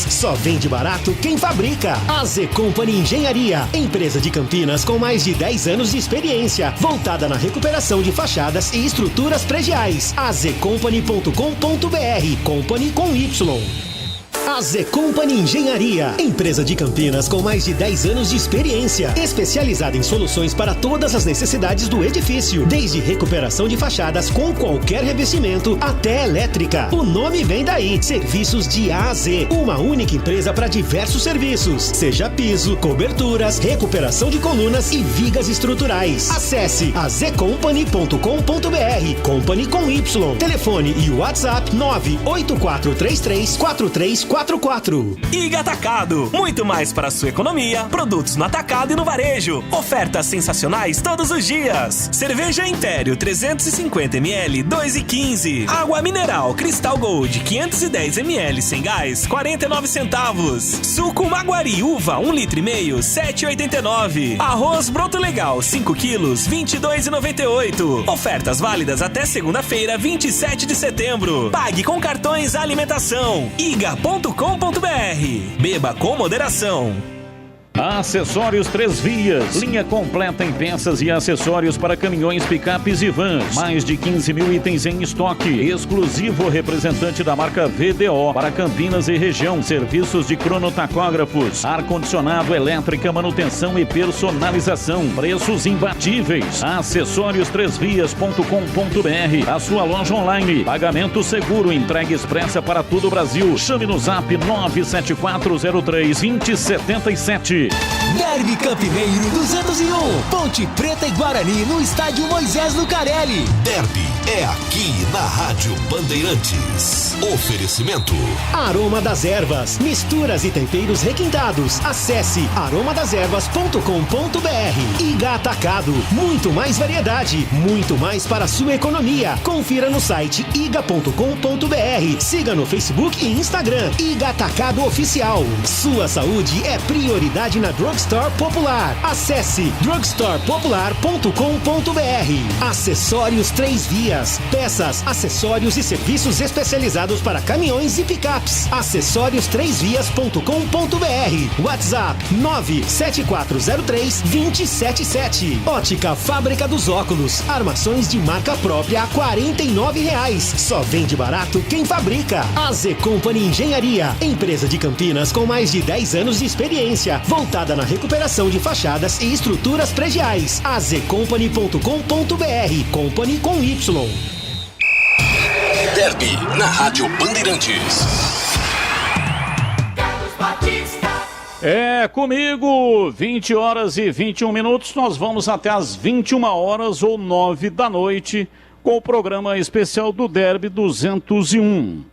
Só vende barato quem fabrica. AZ Company Engenharia. Empresa de Campinas com mais de 10 anos de experiência. Voltada na recuperação de fachadas e estruturas prediais. azcompany.com.br. Company com Y. AZ Company Engenharia, empresa de Campinas com mais de 10 anos de experiência, especializada em soluções para todas as necessidades do edifício, desde recuperação de fachadas com qualquer revestimento até elétrica. O nome vem daí, serviços de A a Z, uma única empresa para diversos serviços, seja piso, coberturas, recuperação de colunas e vigas estruturais. Acesse azcompany.com.br, Company com Y. Telefone e WhatsApp 984334344. Iga Atacado, muito mais para a sua economia, produtos no atacado e no varejo, ofertas sensacionais todos os dias. Cerveja Império 350ml 2,15. Água mineral Cristal Gold 510ml sem gás 49 centavos. Suco Maguari Uva 1,5 litro 7,89. Arroz Broto Legal 5 quilos 22,98. Ofertas válidas até segunda-feira 27 de setembro. Pague com cartões alimentação. Iga.com.br. Beba com moderação. Acessórios 3 Vias, linha completa em peças e acessórios para caminhões, picapes e vans. Mais de 15 mil itens em estoque. Exclusivo representante da marca VDO para Campinas e região. Serviços de cronotacógrafos, ar-condicionado, elétrica, manutenção e personalização. Preços imbatíveis. Acessórios3vias.com.br. A sua loja online. Pagamento seguro, entrega expressa para todo o Brasil. Chame no zap 97403-2077. Derby Campineiro 201, Ponte Preta e Guarani no estádio Moisés Lucarelli. Derby é aqui na Rádio Bandeirantes. Oferecimento Aroma das Ervas, misturas e temperos requintados. Acesse aromadeservas.com.br. Iga Atacado, muito mais variedade, muito mais para a sua economia. Confira no site iga.com.br. Siga no Facebook e Instagram. Iga Atacado Oficial. Sua saúde é prioridade na Drugstore Popular. Acesse drugstorepopular.com.br. Acessórios 3 Vias. Campinas. Peças, acessórios e serviços especializados para caminhões e picapes. Acessórios3vias.com.br. WhatsApp 97403-2077. Ótica Fábrica dos Óculos. Armações de marca própria a R$ 49,00. Só vende barato quem fabrica. AZ Company Engenharia. Empresa de Campinas com mais de 10 anos de experiência. Voltada na recuperação de fachadas e estruturas prediais. azcompany.com.br. Company com Y. Derby na Rádio Bandeirantes. É comigo, 20 horas e 21 minutos, nós vamos até as 21 horas ou 9 da noite com o programa especial do Derby 201.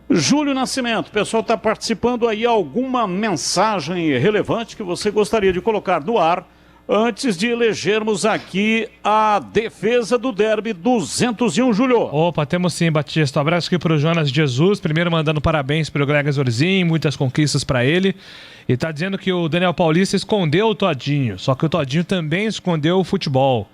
Júlio Nascimento, o pessoal está participando aí, alguma mensagem relevante que você gostaria de colocar no ar antes de elegermos aqui a defesa do Derby 201, Júlio? Opa, temos sim, Batista. Um abraço aqui pro Jonas Jesus, primeiro mandando parabéns pro Greg Zorzin, muitas conquistas para ele. E tá dizendo que o Daniel Paulista escondeu o Todinho, só que o Todinho também escondeu o futebol.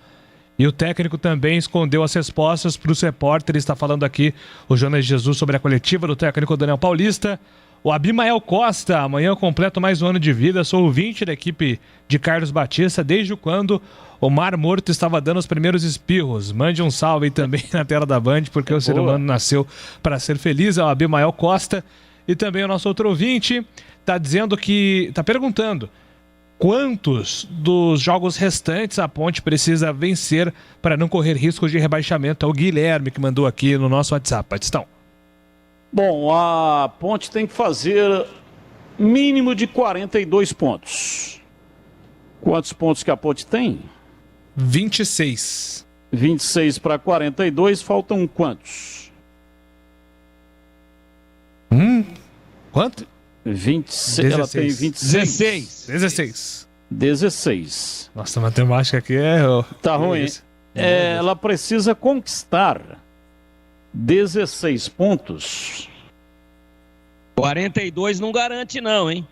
E o técnico também escondeu as respostas para os repórteres. Está falando aqui o Jonas Jesus sobre a coletiva do técnico Daniel Paulista. O Abimael Costa, amanhã eu completo mais um ano de vida, sou ouvinte da equipe de Carlos Batista, desde quando o Mar Morto estava dando os primeiros espirros. Mande um salve aí também na tela da Band, porque o ser humano nasceu para ser feliz, é o Abimael Costa. E também o nosso outro ouvinte está perguntando quantos dos jogos restantes a Ponte precisa vencer para não correr risco de rebaixamento. É o Guilherme que mandou aqui no nosso WhatsApp, Batistão. Bom, a Ponte tem que fazer mínimo de 42 pontos. Quantos pontos que a Ponte tem? 26. 26 para 42, faltam quantos? Quanto? 26. Ela tem 26. 16. Nossa, a matemática aqui é... Tá ruim. Ela precisa conquistar 16 pontos. 42 não garante não, hein?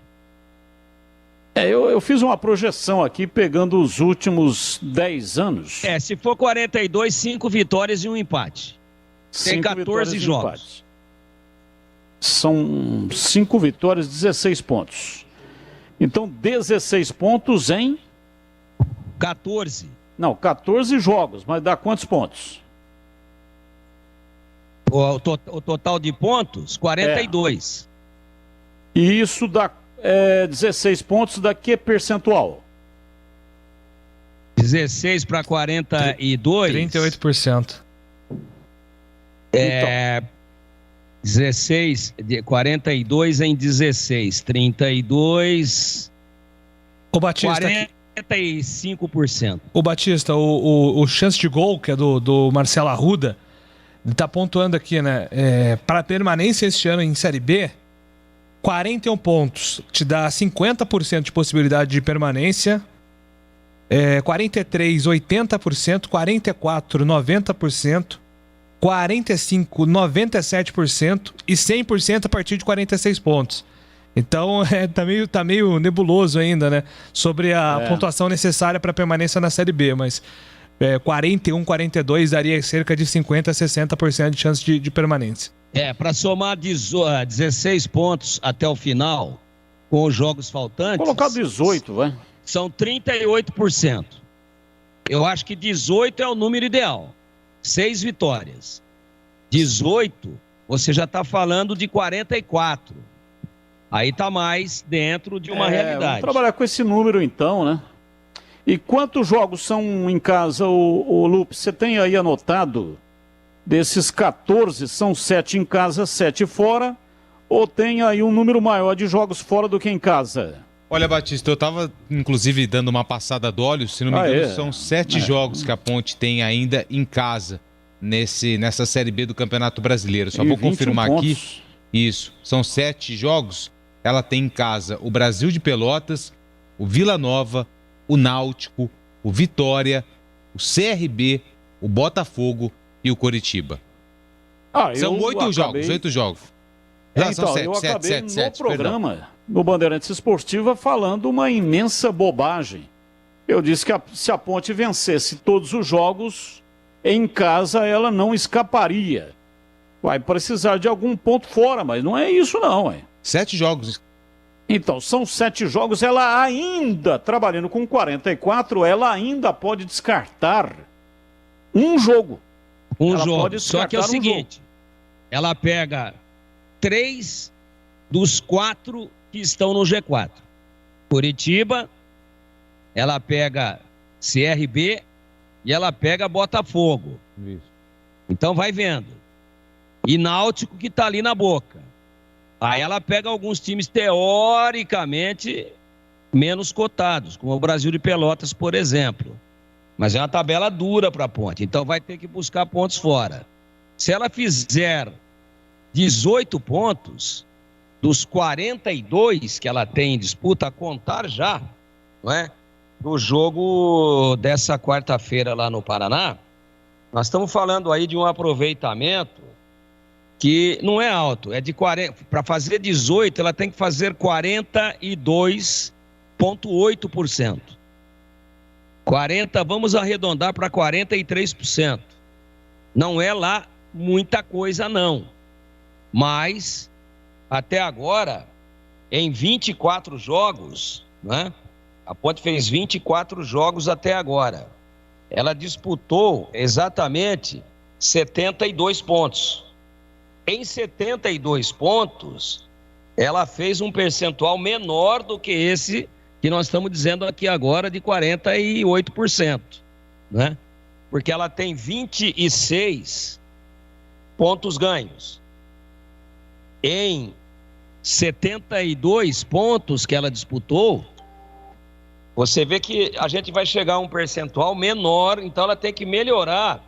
Eu fiz uma projeção aqui pegando os últimos 10 anos. Se for 42, 5 vitórias e um empate. Tem 14 jogos. São 5 vitórias, 16 pontos. Então, 16 pontos em... 14. Não, 14 jogos, mas dá quantos pontos? O total de pontos, 42. E isso dá 16 pontos, dá que percentual? 16 para 42? 38%. Então. 16, 42 em 16, 32... O Batista... 45%. O Batista, o chance de gol, que é do Marcelo Arruda, ele tá pontuando aqui, né? Para permanência este ano em Série B, 41 pontos te dá 50% de possibilidade de permanência, 43, 80%, 44, 90%, 45, 97% e 100% a partir de 46 pontos. Então, tá meio nebuloso ainda, né? Sobre a pontuação necessária para permanência na Série B, mas 41, 42 daria cerca de 50 a 60% de chance de permanência. Para somar 16 pontos até o final, com os jogos faltantes... Colocar 18, vai. São 38%. Eu acho que 18 é o número ideal. 6 vitórias. 18, você já está falando de 44. Aí está mais dentro de uma realidade. Vamos trabalhar com esse número então, né? E quantos jogos são em casa, o Lupe? Você tem aí anotado? Desses 14, são 7 em casa, 7 fora? Ou tem aí um número maior de jogos fora do que em casa? Olha, Batista, eu estava inclusive dando uma passada de olhos, se não me engano, são 7 jogos que a Ponte tem ainda em casa nessa Série B do Campeonato Brasileiro. Só vou confirmar aqui. Isso, são 7 jogos. Ela tem em casa o Brasil de Pelotas, o Vila Nova, o Náutico, o Vitória, o CRB, o Botafogo e o Coritiba. São 8 jogos, 8 jogos. São 7, eu acabei no programa, no Bandeirantes Esportiva, falando uma imensa bobagem. Eu disse que se a Ponte vencesse todos os jogos, em casa ela não escaparia. Vai precisar de algum ponto fora, mas não é isso não. 7 jogos. Então, são 7 jogos, ela ainda, trabalhando com 44, ela ainda pode descartar um jogo. Só que é o seguinte, ela pega 3 dos 4 que estão no G4. Curitiba, ela pega CRB e ela pega Botafogo. Isso. Então vai vendo. E Náutico que tá ali na boca. Aí ela pega alguns times teoricamente menos cotados, como o Brasil de Pelotas, por exemplo. Mas é uma tabela dura para a Ponte, então vai ter que buscar pontos fora. Se ela fizer 18 pontos, dos 42 que ela tem em disputa, a contar já, não é? No jogo dessa quarta-feira lá no Paraná, nós estamos falando aí de um aproveitamento que não é alto, é de 40, para fazer 18, ela tem que fazer 42,8%. 40, vamos arredondar para 43%. Não é lá muita coisa não, mas até agora, em 24 jogos, né? A Ponte fez 24 jogos até agora. Ela disputou exatamente 72 pontos. Em 72 pontos, ela fez um percentual menor do que esse que nós estamos dizendo aqui agora de 48%, né? Porque ela tem 26 pontos ganhos. Em 72 pontos que ela disputou, você vê que a gente vai chegar a um percentual menor, então ela tem que melhorar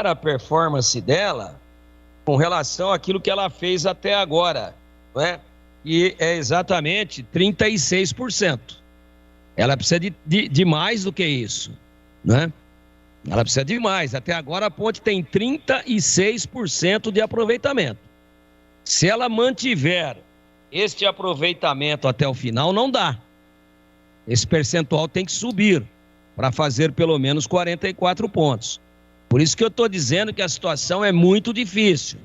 a performance dela com relação àquilo que ela fez até agora, não é? E é exatamente 36%. Ela precisa de mais do que isso, né? Ela precisa de mais. Até agora a Ponte tem 36% de aproveitamento. Se ela mantiver este aproveitamento até o final, não dá. Esse percentual tem que subir para fazer pelo menos 44 pontos. Por isso que eu estou dizendo que a situação é muito difícil.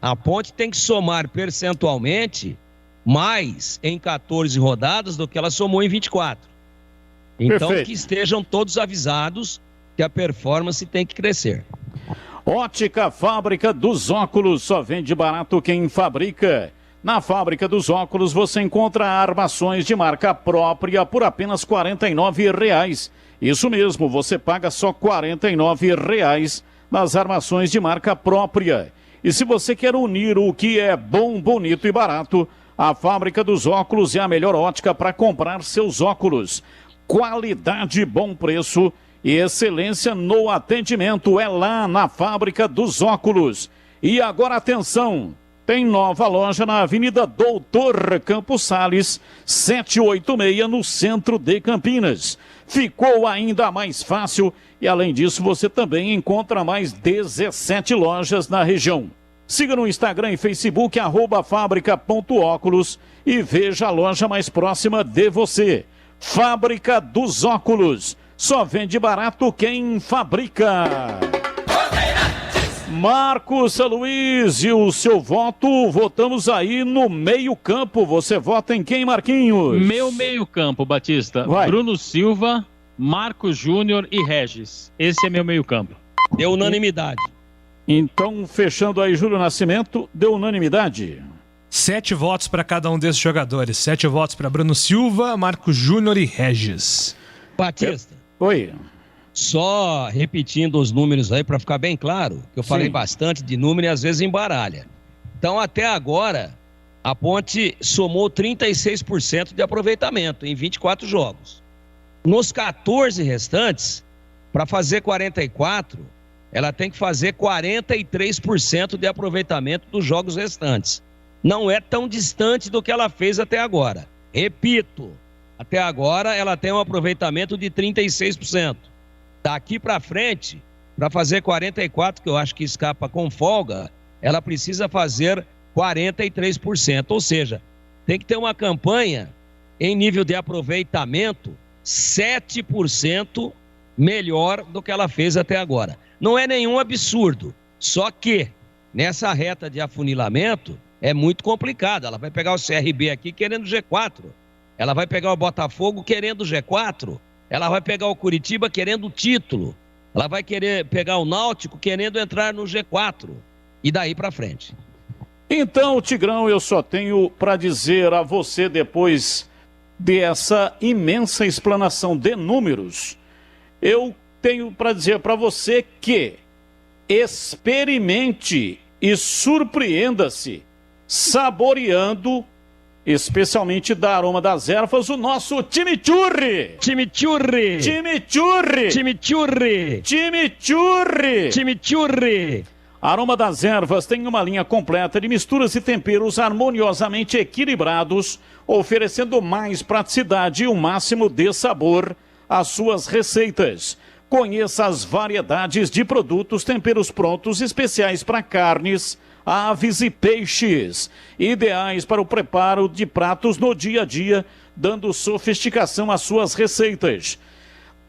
A Ponte tem que somar percentualmente mais em 14 rodadas do que ela somou em 24. Então, que estejam todos avisados que a performance tem que crescer. Ótica Fábrica dos Óculos, só vende barato quem fabrica. Na Fábrica dos Óculos você encontra armações de marca própria por apenas R$ 49,00. Isso mesmo, você paga só R$ 49,00 nas armações de marca própria. E se você quer unir o que é bom, bonito e barato, a Fábrica dos Óculos é a melhor ótica para comprar seus óculos. Qualidade, bom preço e excelência no atendimento é lá na Fábrica dos Óculos. E agora atenção, tem nova loja na Avenida Doutor Campos Sales, 786, no centro de Campinas. Ficou ainda mais fácil e além disso você também encontra mais 17 lojas na região. Siga no Instagram e Facebook @fabrica.óculos e veja a loja mais próxima de você. Fábrica dos Óculos. Só vende barato quem fabrica. Marcos Luiz, e o seu voto, votamos aí no meio-campo. Você vota em quem, Marquinhos? Meu meio-campo, Batista. Vai. Bruno Silva, Marcos Júnior e Regis. Esse é meu meio-campo. Deu unanimidade. Então, fechando aí, Júlio Nascimento, deu unanimidade. 7 votos para cada um desses jogadores. 7 votos para Bruno Silva, Marcos Júnior e Regis. Batista. Oi. Só repetindo os números aí para ficar bem claro, que eu falei bastante de número e às vezes embaralha. Então, até agora, a Ponte somou 36% de aproveitamento em 24 jogos. Nos 14 restantes, para fazer 44, ela tem que fazer 43% de aproveitamento dos jogos restantes. Não é tão distante do que ela fez até agora. Repito, até agora ela tem um aproveitamento de 36%. Daqui para frente, para fazer 44, que eu acho que escapa com folga, ela precisa fazer 43%. Ou seja, tem que ter uma campanha em nível de aproveitamento 7% melhor do que ela fez até agora. não é nenhum absurdo. Só que, nessa reta de afunilamento, é muito complicado. Ela vai pegar o CRB aqui querendo G4. Ela vai pegar o Botafogo querendo G4. Ela vai pegar o Curitiba querendo o título. Ela vai querer pegar o Náutico querendo entrar no G4. E daí pra frente. Então, Tigrão, eu só tenho para dizer a você, depois dessa imensa explanação de números, eu tenho para dizer para você que experimente e surpreenda-se, saboreando, especialmente da Aroma das Ervas, o nosso chimichurri! Chimichurri! Chimichurri! Chimichurri! Chimichurri! Chimichurri! Aroma das Ervas tem uma linha completa de misturas e temperos harmoniosamente equilibrados, oferecendo mais praticidade e o máximo de sabor às suas receitas. Conheça as variedades de produtos, temperos prontos especiais para carnes, aves e peixes, ideais para o preparo de pratos no dia a dia, dando sofisticação às suas receitas.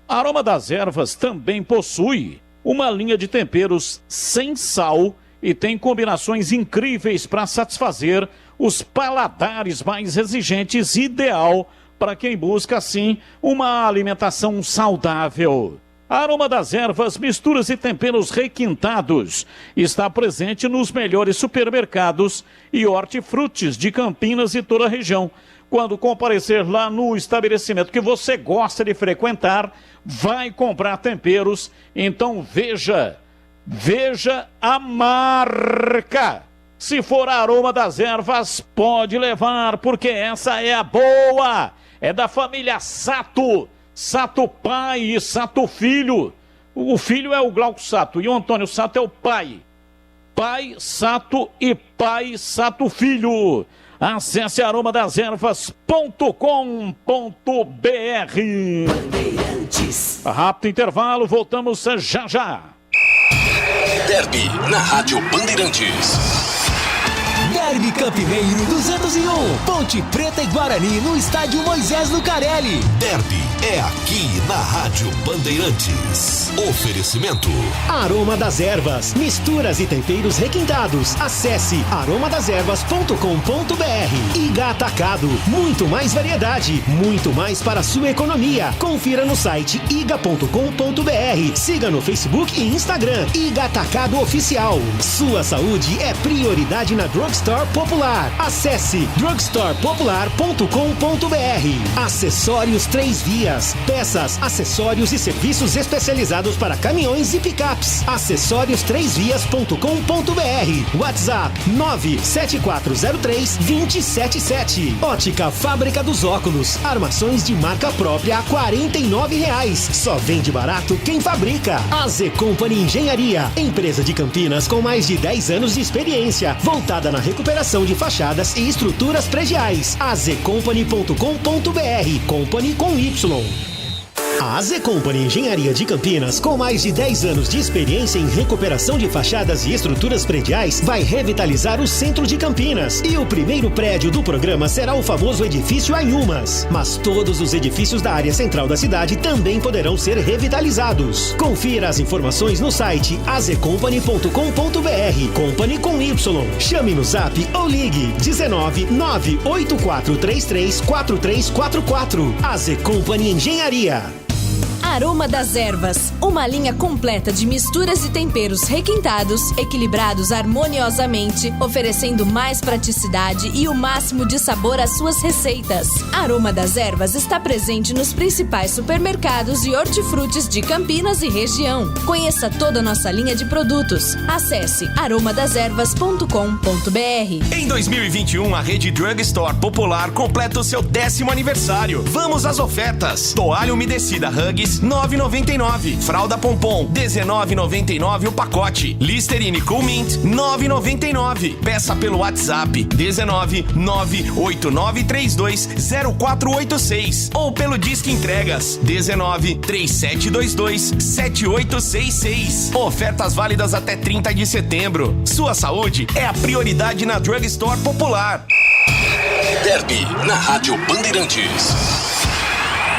A Aroma das Ervas também possui uma linha de temperos sem sal e tem combinações incríveis para satisfazer os paladares mais exigentes, ideal para quem busca, assim, uma alimentação saudável. A Aroma das Ervas, misturas e temperos requintados, está presente nos melhores supermercados e hortifrutis de Campinas e toda a região. Quando comparecer lá no estabelecimento que você gosta de frequentar, vai comprar temperos, então veja a marca. Se for a Aroma das Ervas, pode levar, porque essa é a boa, é da família Sato. Sato pai e Sato filho. O filho é o Glauco Sato e o Antônio Sato é o pai. Pai Sato e pai Sato filho. Acesse aromadaservas.com.br. Rápido intervalo, voltamos já já. Derby na Rádio Bandeirantes. Derby Campineiro 201, Ponte Preta e Guarani no estádio Moisés Lucarelli. Derby é aqui na Rádio Bandeirantes. Oferecimento Aroma das Ervas, misturas e temperos requintados. Acesse aromadeservas.com.br. Iga Atacado, muito mais variedade, muito mais para a sua economia. Confira no site iga.com.br. Siga no Facebook e Instagram. Iga Atacado Oficial. Sua saúde é prioridade na Drugstore Popular. Acesse drugstorepopular.com.br. Acessórios 3 Vias. Peças, acessórios e serviços especializados para caminhões e picapes. Acessorios3vias.com.br. WhatsApp 97403-277. Ótica Fábrica dos Óculos. Armações de marca própria a R$49. Só vende barato quem fabrica. AZ Company Engenharia. Empresa de Campinas com mais de 10 anos de experiência. Voltada na recuperação de fachadas e estruturas prediais. azcompany.com.br. Company com Y. A AZ Company Engenharia de Campinas, com mais de 10 anos de experiência em recuperação de fachadas e estruturas prediais, vai revitalizar o centro de Campinas. E o primeiro prédio do programa será o famoso edifício Anhumas. Mas todos os edifícios da área central da cidade também poderão ser revitalizados. Confira as informações no site azcompany.com.br. Company com Y. Chame no Zap ou ligue 19 98433 4344. AZ Company Engenharia. Aroma das Ervas, uma linha completa de misturas e temperos requintados, equilibrados harmoniosamente, oferecendo mais praticidade e o máximo de sabor às suas receitas. Aroma das Ervas está presente nos principais supermercados e hortifrutis de Campinas e região. Conheça toda a nossa linha de produtos. Acesse aromadeservas.com.br. Em 2021, a rede Drugstore Popular completa o seu 10º aniversário. Vamos às ofertas. Toalha umedecida Huggies, R$9,99. Fralda Pompom, R$19,99 o pacote. Listerine Cool Mint, R$9,99. Peça pelo WhatsApp 19-98932-0486 ou pelo Disque Entregas 19-3722-7866. Ofertas válidas até 30 de setembro. Sua saúde é a prioridade na Drugstore Popular. Derby na Rádio Bandeirantes.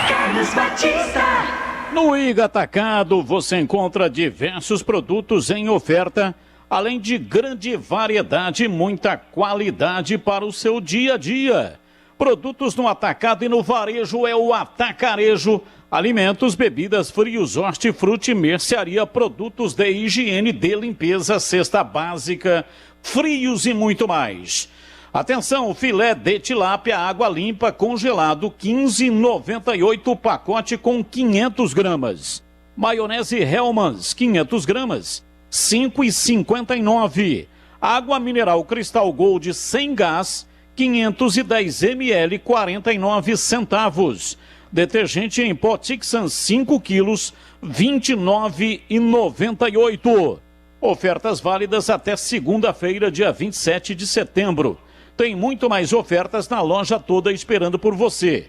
Carlos Batista. No Iga Atacado você encontra diversos produtos em oferta, além de grande variedade e muita qualidade para o seu dia a dia. Produtos no atacado e no varejo é o Atacarejo. Alimentos, bebidas, frios, hortifruti, mercearia, produtos de higiene, de limpeza, cesta básica, frios e muito mais. Atenção, filé de tilápia, água limpa, congelado, R$15,98 pacote com 500 gramas. Maionese Hellmann's, 500 gramas, R$5,59. Água mineral Cristal Gold sem gás, 510 ml, 49 centavos. Detergente em pó Tixan 5 quilos, R$29,98. Ofertas válidas até segunda-feira, dia 27 de setembro. Tem muito mais ofertas na loja toda esperando por você.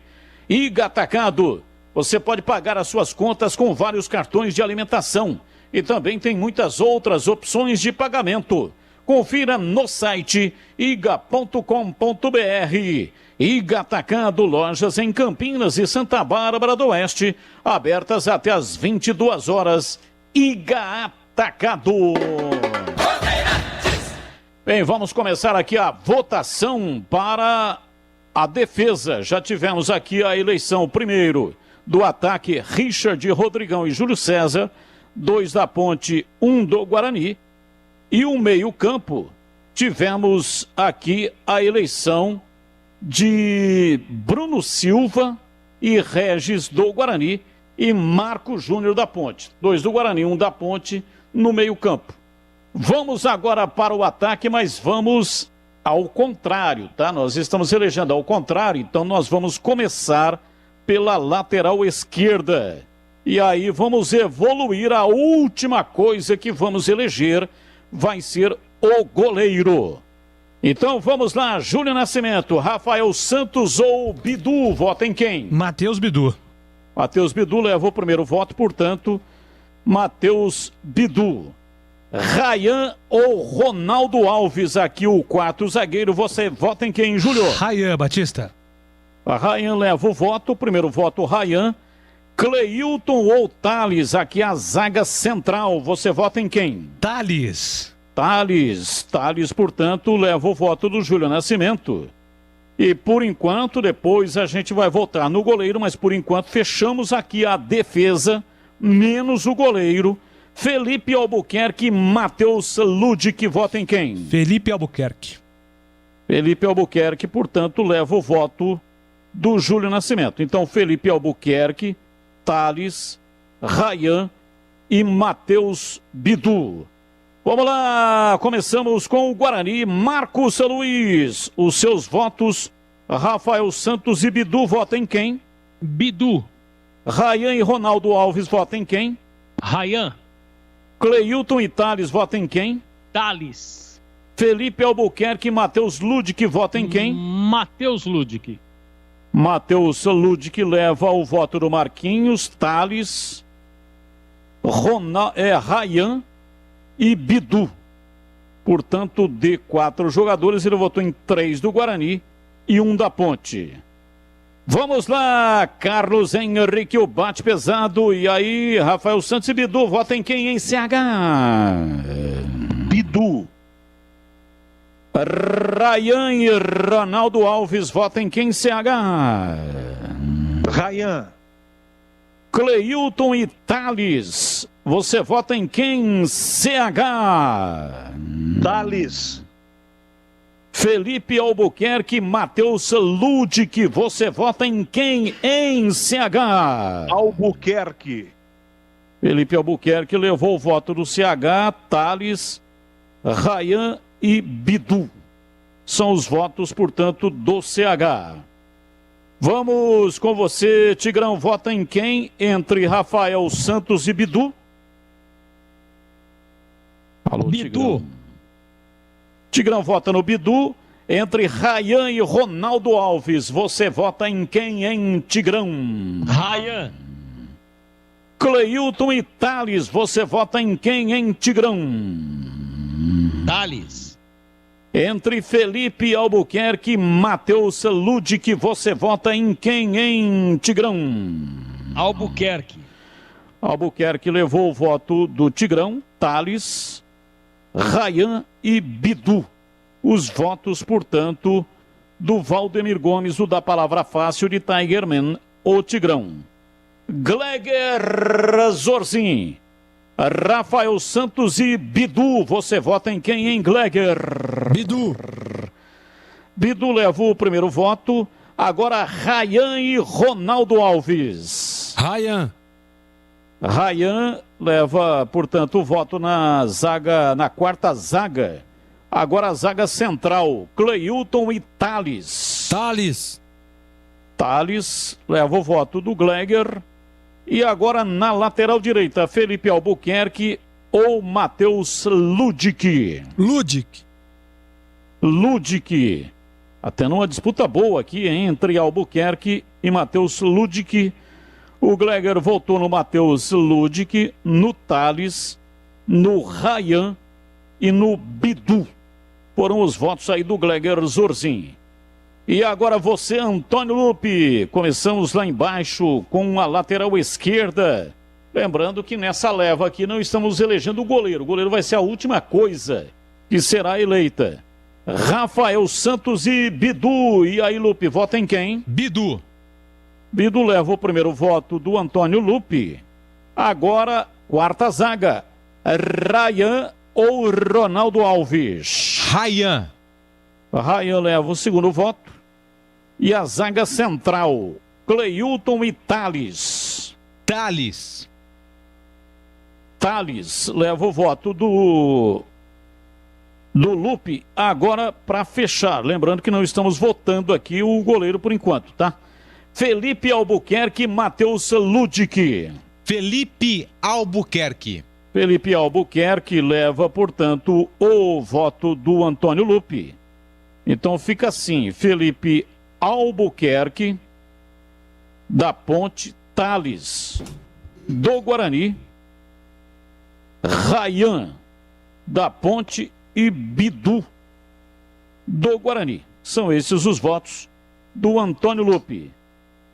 Iga Atacado, você pode pagar as suas contas com vários cartões de alimentação e também tem muitas outras opções de pagamento. Confira no site iga.com.br. Iga Atacado, lojas em Campinas e Santa Bárbara do Oeste, abertas até às 22 horas. Iga Atacado. Bem, vamos começar aqui a votação para a defesa. Já tivemos aqui a eleição, primeiro, do ataque Richard, Rodrigão e Júlio César, 2 da Ponte, 1 do Guarani. E o meio-campo, tivemos aqui a eleição de Bruno Silva e Regis do Guarani e Marco Júnior da Ponte. 2 do Guarani, 1 da Ponte no meio-campo. Vamos agora para o ataque, mas vamos ao contrário, tá? Nós estamos elegendo ao contrário, então nós vamos começar pela lateral esquerda. E aí vamos evoluir. A última coisa que vamos eleger vai ser o goleiro. Então vamos lá, Júlio Nascimento, Rafael Santos ou Bidu, vota em quem? Matheus Bidu. Matheus Bidu leva o primeiro voto, portanto, Matheus Bidu. Rayan ou Ronaldo Alves, aqui o quarto zagueiro, você vota em quem, Júlio? Rayan, Batista. A Rayan leva o voto, primeiro voto Rayan. Cleilton ou Thales, aqui a zaga central, você vota em quem? Thales. Thales, portanto, leva o voto do Júlio Nascimento. E por enquanto, depois a gente vai votar no goleiro, mas por enquanto fechamos aqui a defesa, menos o goleiro. Felipe Albuquerque e Matheus Ludic, vota em quem? Felipe Albuquerque. Felipe Albuquerque, portanto, leva o voto do Júlio Nascimento. Então, Felipe Albuquerque, Thales, Rayan e Matheus Bidu. Vamos lá, começamos com o Guarani. Marcos Luiz, os seus votos. Rafael Santos e Bidu, vota em quem? Bidu. Rayan e Ronaldo Alves, vota em quem? Rayan. Cleilton e Thales, vota em quem? Thales. Felipe Albuquerque e Matheus Ludic, vota em quem? Matheus Ludic. Matheus Ludic leva o voto do Marquinhos, Thales, Rayan e Bidu. Portanto, de 4 jogadores, ele votou em 3 do Guarani e 1 da Ponte. Vamos lá, Carlos Henrique, o bate pesado. E aí, Rafael Santos e Bidu, vota em quem, em CH? Bidu. Rayan e Ronaldo Alves, vota em quem, CH? Rayan. Cleilton e Thales, você vota em quem, CH? Thales. Felipe Albuquerque e Matheus Ludic, você vota em quem, em CH? Albuquerque. Felipe Albuquerque levou o voto do CH, Thales, Rayan e Bidu. São os votos, portanto, do CH. Vamos com você, Tigrão. Vota em quem entre Rafael Santos e Bidu? Alô, Bidu. Tigrão vota no Bidu. Entre Rayan e Ronaldo Alves, você vota em quem, em Tigrão? Rayan. Cleilton e Thales, você vota em quem, em Tigrão? Thales. Entre Felipe Albuquerque e Matheus Ludic, você vota em quem, em Tigrão? Albuquerque. Albuquerque levou o voto do Tigrão, Thales, Rayan e Bidu. Os votos, portanto, do Valdemir Gomes, o da palavra fácil de Tigerman, o Tigrão. Gleger Zorzin, Rafael Santos e Bidu. Você vota em quem, hein, Gleger? Bidu. Bidu levou o primeiro voto. Agora Rayan e Ronaldo Alves. Rayan. Rayan leva, portanto, o voto na zaga, na quarta zaga. Agora a zaga central, Cleilton e Thales. Thales leva o voto do Gleger. E agora na lateral direita, Felipe Albuquerque ou Matheus Ludic. Ludic. Até numa disputa boa aqui entre Albuquerque e Matheus Ludic. O Gleger votou no Matheus Ludic, no Thales, no Rayan e no Bidu. Foram os votos aí do Gleger Zorzin. E agora você, Antônio Lupe. Começamos lá embaixo com a lateral esquerda. Lembrando que nessa leva aqui não estamos elegendo o goleiro. O goleiro vai ser a última coisa que será eleita. Rafael Santos e Bidu. E aí, Lupe, vota em quem? Bidu. Bidu leva o primeiro voto do Antônio Lupe. Agora, quarta zaga. Rayan ou Ronaldo Alves? Rayan. Rayan leva o segundo voto. E a zaga central, Cleilton e Thales. Thales leva o voto do Lupe. Agora, para fechar, lembrando que não estamos votando aqui o goleiro por enquanto, tá? Felipe Albuquerque e Matheus Ludic. Felipe Albuquerque leva, portanto, o voto do Antônio Lupe. Então fica assim, Felipe Albuquerque, da Ponte, Thales, do Guarani, Rayan, da Ponte e Bidu, do Guarani. São esses os votos do Antônio Lupe.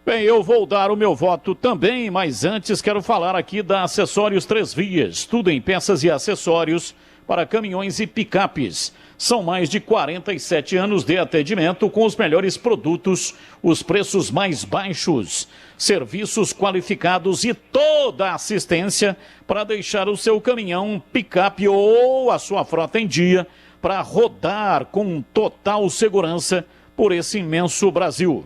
Bem, eu vou dar o meu voto também, mas antes quero falar aqui da Acessórios 3 Vias. Tudo em peças e acessórios para caminhões e picapes. São mais de 47 anos de atendimento com os melhores produtos, os preços mais baixos, serviços qualificados e toda a assistência para deixar o seu caminhão, picape ou a sua frota em dia para rodar com total segurança por esse imenso Brasil.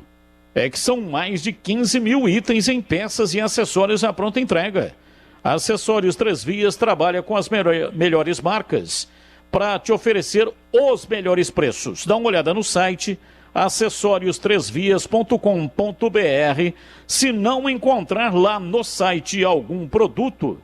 É que são mais de 15 mil itens em peças e acessórios à pronta entrega. Acessórios 3 Vias trabalha com as melhores marcas para te oferecer os melhores preços. Dá uma olhada no site acessorios3vias.com.br. Se não encontrar lá no site algum produto,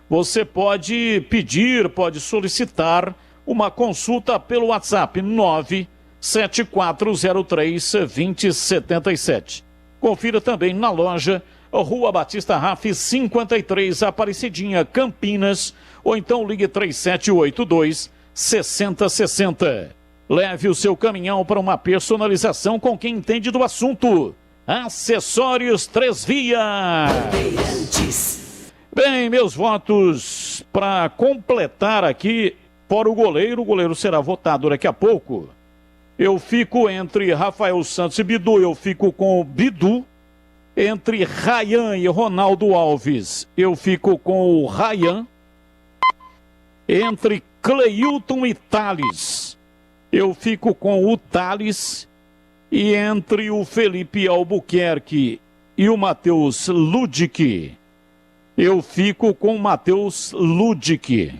você pode pedir, pode solicitar uma consulta pelo WhatsApp 97403-2077. Confira também na loja Rua Batista Raff 53, Aparecidinha, Campinas, ou então ligue 3782-6060. Leve o seu caminhão para uma personalização com quem entende do assunto. Acessórios 3 Vias. Bem, meus votos para completar aqui, fora o goleiro será votado daqui a pouco. Eu fico entre Rafael Santos e Bidu, eu fico com o Bidu. Entre Rayan e Ronaldo Alves, eu fico com o Rayan. Entre Cleilton e Thales, eu fico com o Thales. E entre o Felipe Albuquerque e o Matheus Ludic, eu fico com o Matheus Ludic.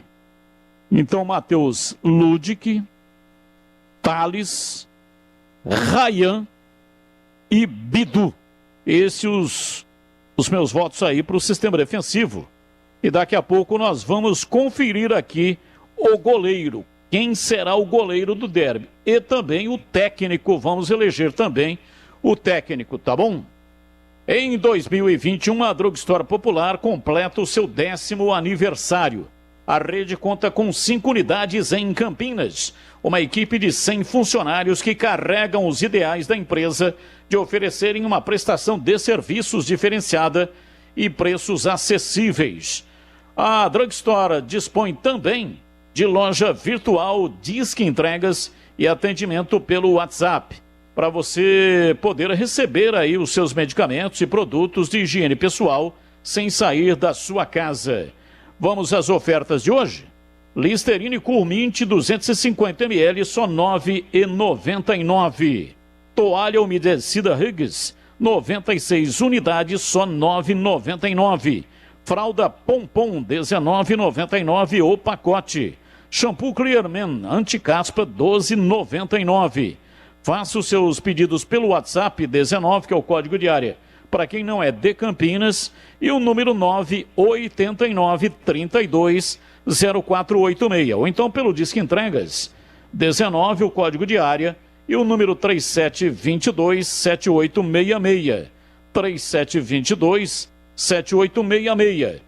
Então, Matheus Ludic, Thales, Rayan e Bidu. Esses os meus votos aí para o sistema defensivo. E daqui a pouco nós vamos conferir aqui o goleiro. Quem será o goleiro do derby? E também o técnico. Vamos eleger também o técnico, tá bom? Em 2021, a Drugstore Popular completa o seu 10º aniversário. A rede conta com 5 unidades em Campinas. Uma equipe de 100 funcionários que carregam os ideais da empresa de oferecerem uma prestação de serviços diferenciada e preços acessíveis. A Drugstore dispõe também de loja virtual, disque entregas e atendimento pelo WhatsApp, para você poder receber aí os seus medicamentos e produtos de higiene pessoal sem sair da sua casa. Vamos às ofertas de hoje? Listerine Coolmint 250 ml, só R$ 9,99. Toalha umedecida Huggies, 96 unidades, só R$ 9,99. Fralda Pompom, R$ 19,99 o pacote. Shampoo Clearman Anticaspa, R$ 12,99. Faça os seus pedidos pelo WhatsApp 19, que é o código de área, para quem não é de Campinas, e o número 989-320486. Ou então pelo Disque Entregas 19, o código de área, e o número 3722-7866. 3722-7866.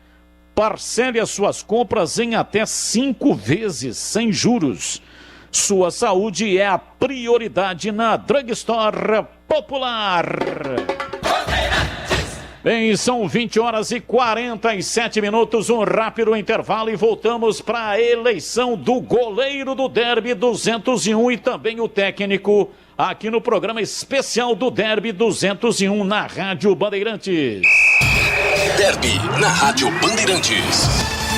Parcele as suas compras em até 5 vezes, sem juros. Sua saúde é a prioridade na Drugstore Popular. Bem, são 20 horas e 47 minutos, um rápido intervalo e voltamos para a eleição do goleiro do Derby 201 e também o técnico aqui no programa especial do Derby 201 na Rádio Bandeirantes. Derby na Rádio Bandeirantes.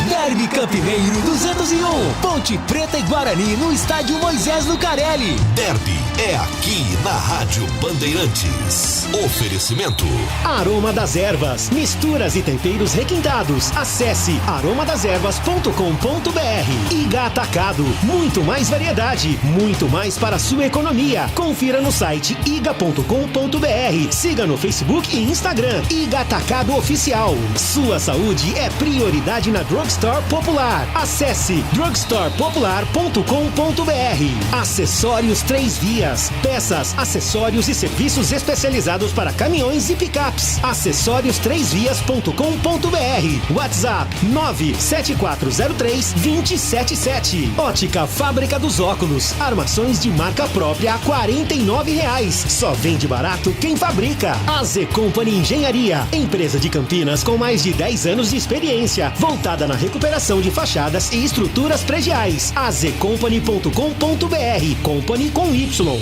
Derby Campineiro 201, Ponte Preta e Guarani no estádio Moisés Lucarelli. Derby é aqui na Rádio Bandeirantes. Oferecimento: Aroma das Ervas, misturas e temperos requintados. Acesse aromadeservas.com.br. Iga Atacado, muito mais variedade, muito mais para a sua economia. Confira no site iga.com.br. Siga no Facebook e Instagram. Iga Atacado Oficial. Sua saúde é prioridade na Drugstore Popular. Acesse drugstorepopular.com.br. Acessórios 3 Vias. Peças, acessórios e serviços especializados para caminhões e picapes. Acessórios3vias.com.br. WhatsApp 97403-277. Ótica Fábrica dos Óculos. Armações de marca própria a R$ 49,00. Só vende barato quem fabrica. AZ Company Engenharia. Empresa de Campinas com mais de 10 anos de experiência. Voltada na recuperação de fachadas e estruturas prediais. azcompany.com.br. Company com Y.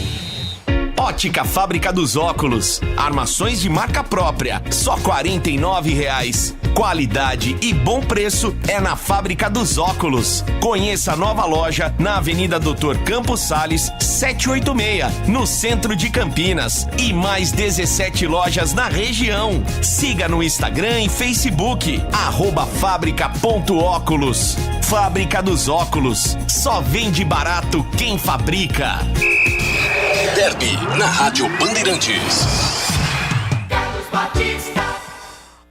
Ótica Fábrica dos Óculos. Armações de marca própria, só R$ 49,00. Qualidade e bom preço é na Fábrica dos Óculos. Conheça a nova loja na Avenida Dr. Campos Sales, 786, no centro de Campinas. E mais 17 lojas na região. Siga no Instagram e Facebook, @fábrica.óculos. Fábrica dos Óculos. Só vende barato quem fabrica. Derby na Rádio Bandeirantes.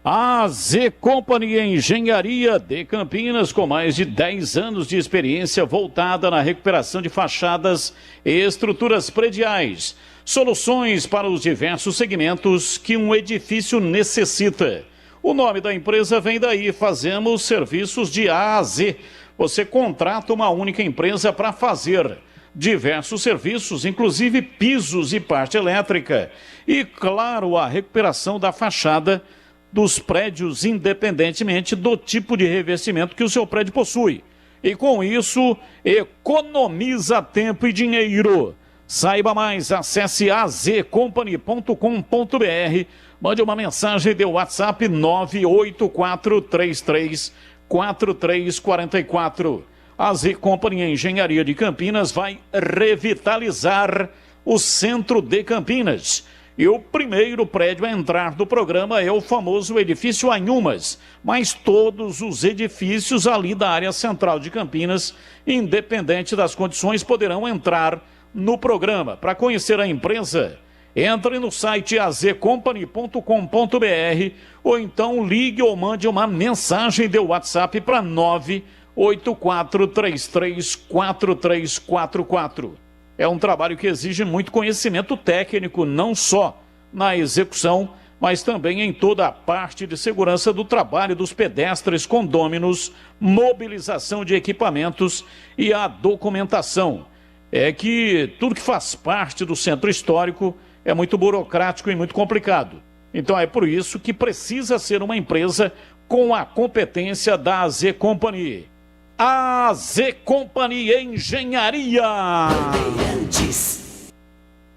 A Z Company Engenharia de Campinas, com mais de 10 anos de experiência voltada na recuperação de fachadas e estruturas prediais. Soluções para os diversos segmentos que um edifício necessita. O nome da empresa vem daí, fazemos serviços de A a Z. Você contrata uma única empresa para fazer diversos serviços, inclusive pisos e parte elétrica. E, claro, a recuperação da fachada dos prédios, independentemente do tipo de revestimento que o seu prédio possui. E com isso, economiza tempo e dinheiro. Saiba mais, acesse azcompany.com.br, mande uma mensagem de WhatsApp 984334344. A Z Company Engenharia de Campinas vai revitalizar o centro de Campinas. E o primeiro prédio a entrar do programa é o famoso edifício Anhumas, mas todos os edifícios ali da área central de Campinas, independente das condições, poderão entrar no programa. Para conhecer a empresa, entre no site azcompany.com.br ou então ligue ou mande uma mensagem de WhatsApp para 984334344. É um trabalho que exige muito conhecimento técnico, não só na execução, mas também em toda a parte de segurança do trabalho dos pedestres, condôminos, mobilização de equipamentos e a documentação. É que tudo que faz parte do centro histórico é muito burocrático e muito complicado. Então é por isso que precisa ser uma empresa com a competência da AZ Company. AZ Company Engenharia.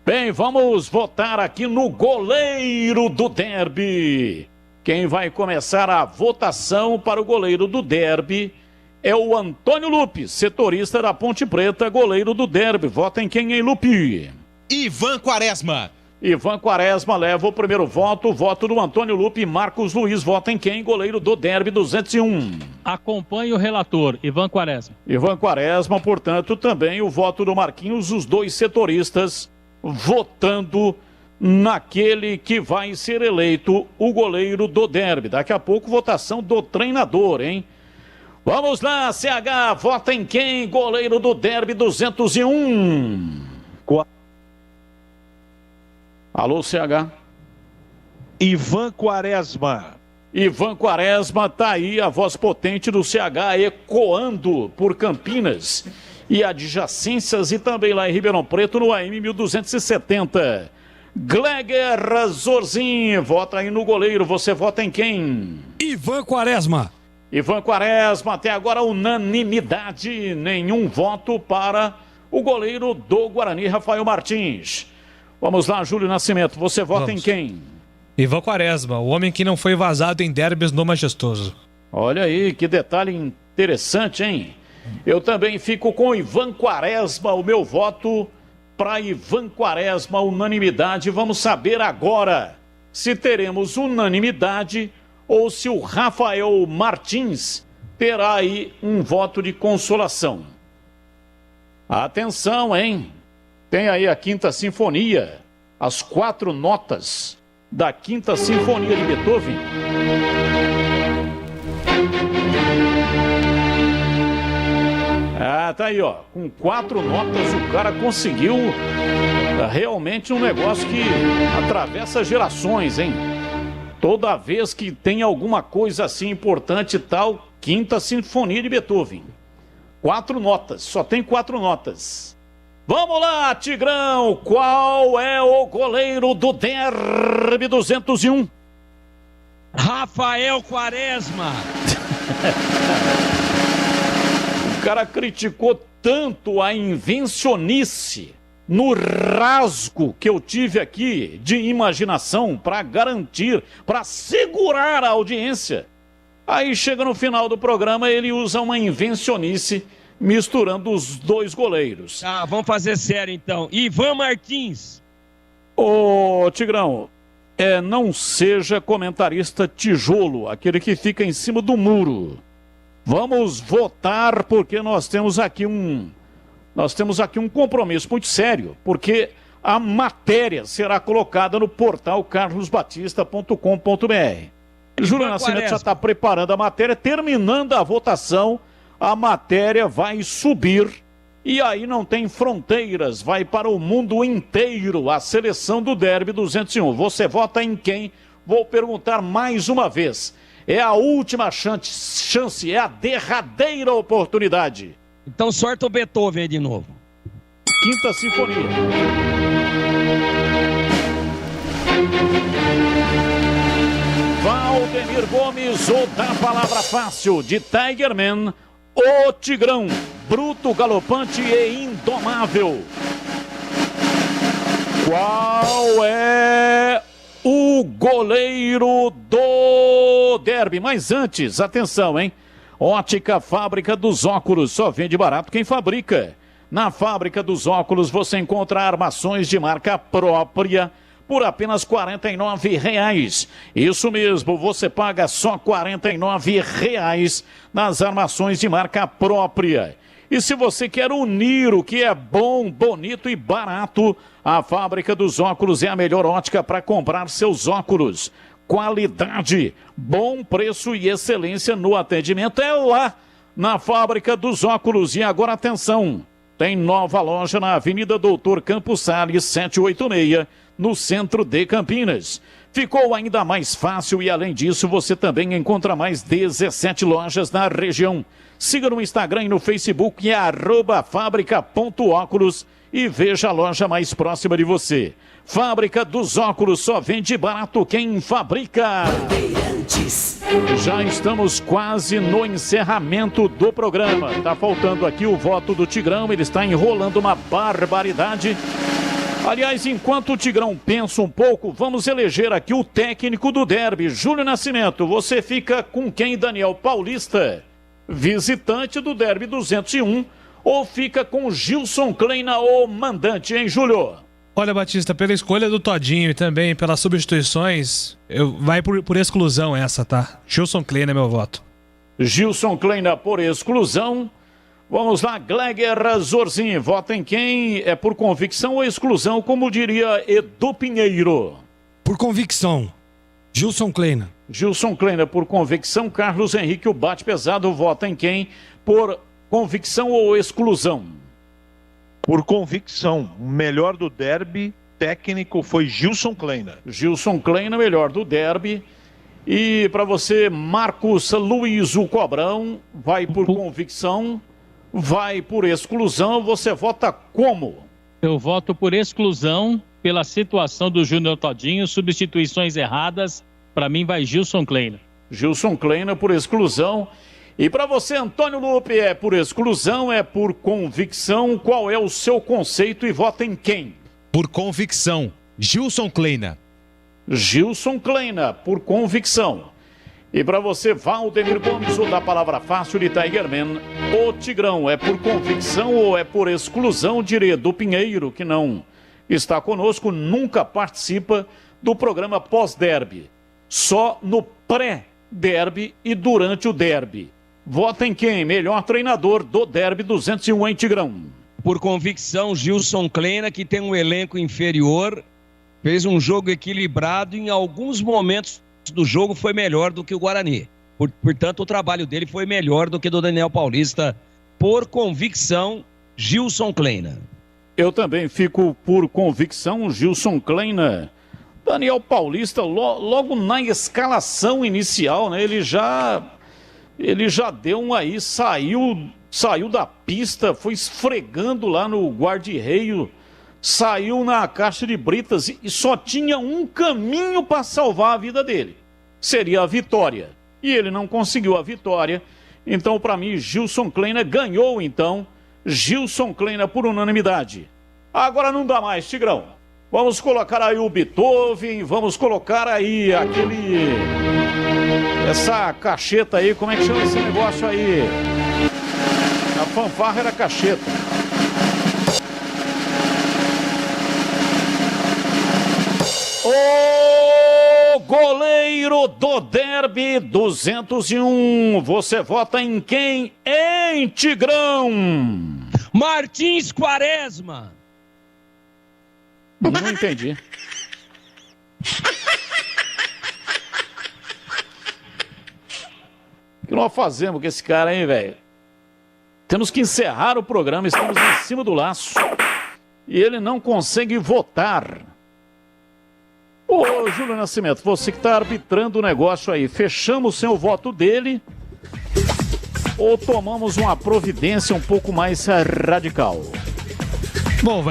Bem, vamos votar aqui no goleiro do derby. Quem vai começar a votação para o goleiro do derby é o Antônio Lupe, setorista da Ponte Preta, goleiro do derby. Vota em quem, hein, Lupe? Ivan Quaresma. Ivan Quaresma leva o primeiro voto. O voto do Antônio Lupe. Marcos Luiz vota em quem? Goleiro do derby 201. Acompanhe o relator, Ivan Quaresma. Ivan Quaresma, portanto, também o voto do Marquinhos, os dois setoristas votando naquele que vai ser eleito o goleiro do derby. Daqui a pouco, votação do treinador, hein? Vamos lá, CH, vota em quem? Goleiro do derby 201. Alô, CH. Ivan Quaresma. Ivan Quaresma, tá aí a voz potente do CH ecoando por Campinas e adjacências e também lá em Ribeirão Preto no AM 1270. Gleger Zorzin, vota aí no goleiro, você vota em quem? Ivan Quaresma. Ivan Quaresma, até agora unanimidade, nenhum voto para o goleiro do Guarani, Rafael Martins. Vamos lá, Júlio Nascimento, você vota em quem? Ivan Quaresma, o homem que não foi vazado em derbys no Majestoso. Olha aí, que detalhe interessante, hein? Eu também fico com Ivan Quaresma, o meu voto para Ivan Quaresma, unanimidade. Vamos saber agora se teremos unanimidade ou se o Rafael Martins terá aí um voto de consolação. Atenção, hein? Tem aí a Quinta Sinfonia, as 4 notas da Quinta Sinfonia de Beethoven. Ah, tá aí, ó. Com 4 notas o cara conseguiu realmente um negócio que atravessa gerações, hein? Toda vez que tem alguma coisa assim importante e tal, Quinta Sinfonia de Beethoven. 4 notas, só tem 4 notas. Vamos lá, Tigrão, qual é o goleiro do derby 201? Rafael Quaresma. O cara criticou tanto a invencionice no rasgo que eu tive aqui de imaginação para garantir, para segurar a audiência. Aí chega no final do programa, ele usa uma invencionice misturando os dois goleiros. Ah, vamos fazer sério então. Ivan Martins. Ô, Tigrão, não seja comentarista tijolo, aquele que fica em cima do muro. Vamos votar porque nós temos aqui um compromisso muito sério, porque a matéria será colocada no portal carlosbatista.com.br. Júlio Nascimento já está preparando a matéria, terminando a votação, a matéria vai subir e aí não tem fronteiras, vai para o mundo inteiro a seleção do derby 201. Você vota em quem? Vou perguntar mais uma vez. É a última chance, é a derradeira oportunidade. Então sorta o Beethoven aí de novo. Quinta Sinfonia. Valdemir Gomes, ou da palavra fácil, de Tigerman, o Tigrão, bruto, galopante e indomável. Qual é o goleiro do derby? Mas antes, atenção, hein? Ótica Fábrica dos Óculos, só vende barato quem fabrica. Na Fábrica dos Óculos você encontra armações de marca própria por apenas R$ 49,00. Isso mesmo, você paga só R$ 49,00 nas armações de marca própria. E se você quer unir o que é bom, bonito e barato, a Fábrica dos Óculos é a melhor ótica para comprar seus óculos. Qualidade, bom preço e excelência no atendimento é lá na Fábrica dos Óculos. E agora atenção, tem nova loja na Avenida Doutor Campos Salles 786, no centro de Campinas. Ficou ainda mais fácil e, além disso, você também encontra mais 17 lojas na região. Siga no Instagram e no Facebook, @fabrica.óculos e veja a loja mais próxima de você. Fábrica dos Óculos, só vende barato quem fabrica. Já estamos quase no encerramento do programa. Tá faltando aqui o voto do Tigrão, ele está enrolando uma barbaridade. Aliás, enquanto o Tigrão pensa um pouco, vamos eleger aqui o técnico do derby, Júlio Nascimento. Você fica com quem, Daniel Paulista, visitante do derby 201, ou fica com Gilson Kleina, o mandante, hein, Júlio? Olha, Batista, pela escolha do Todinho e também pelas substituições, vai por exclusão essa, tá? Gilson Kleina é meu voto. Gilson Kleina por exclusão. Vamos lá, Gleger Zorzin, vota em quem? É por convicção ou exclusão, como diria Edu Pinheiro? Por convicção, Gilson Kleina. Gilson Kleina por convicção. Carlos Henrique, o bate pesado, vota em quem? Por convicção ou exclusão? Por convicção. O melhor do derby técnico foi Gilson Kleina. Gilson Kleina, melhor do derby. E para você, Marcos Luiz, o Cobrão, vai por convicção, vai por exclusão. Você vota como? Eu voto por exclusão pela situação do Júnior Todinho, substituições erradas. Para mim vai Gilson Kleina. Gilson Kleina por exclusão. E para você, Antônio Lupe, é por exclusão, é por convicção? Qual é o seu conceito e vota em quem? Por convicção, Gilson Kleina. Gilson Kleina, por convicção. E para você, Valdemir Gomes, o da palavra fácil de Tigerman, o Tigrão, é por convicção ou é por exclusão? Diria do Pinheiro, que não está conosco, nunca participa do programa pós-derby. Só no pré-derby e durante o derby. Vota em quem? Melhor treinador do derby 201 em Tigrão. Por convicção, Gilson Kleina, que tem um elenco inferior, fez um jogo equilibrado e em alguns momentos do jogo foi melhor do que o Guarani. Portanto, o trabalho dele foi melhor do que do Daniel Paulista. Por convicção, Gilson Kleina. Eu também fico por convicção, Gilson Kleina. Daniel Paulista, logo na escalação inicial, né, ele já deu um aí, saiu da pista, foi esfregando lá no guarda-reio, saiu na caixa de britas e só tinha um caminho para salvar a vida dele. Seria a vitória. E ele não conseguiu a vitória. Então, para mim, Gilson Kleina ganhou, então. Gilson Kleina por unanimidade. Agora não dá mais, Tigrão. Vamos colocar aí o Beethoven, vamos colocar aí essa cacheta aí, como é que chama esse negócio aí? A fanfarra era cacheta. O goleiro do derby 201, você vota em quem? Em Tigrão? Martins Quaresma. Não entendi. O que nós fazemos com esse cara, hein, velho? Temos que encerrar o programa, estamos em cima do laço. E ele não consegue votar. Ô, Júlio Nascimento, você que está arbitrando o negócio aí, fechamos sem o voto dele ou tomamos uma providência um pouco mais radical? Bom,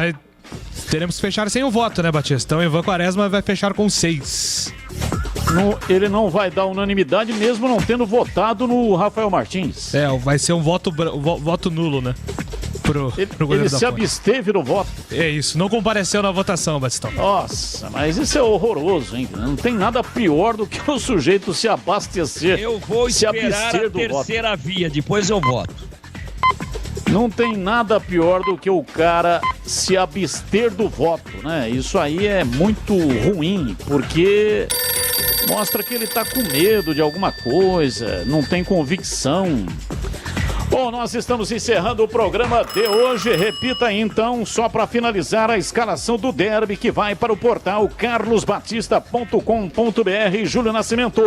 teremos que fechar sem o voto, né, Batista? Então, Ivan Quaresma vai fechar com 6. Ele não vai dar unanimidade mesmo não tendo votado no Rafael Martins. Vai ser um voto nulo, né? Pro ele se absteve do voto. É isso, não compareceu na votação, Batistão. Nossa, mas isso é horroroso, hein? Não tem nada pior do que o sujeito se abastecer. Eu vou esperar a terceira via, depois eu voto. Não tem nada pior do que o cara se abster do voto, né? Isso aí é muito ruim, porque mostra que ele tá com medo de alguma coisa, não tem convicção. Bom, nós estamos encerrando o programa de hoje. Repita aí, então, só para finalizar, a escalação do derby que vai para o portal carlosbatista.com.br. Júlio Nascimento.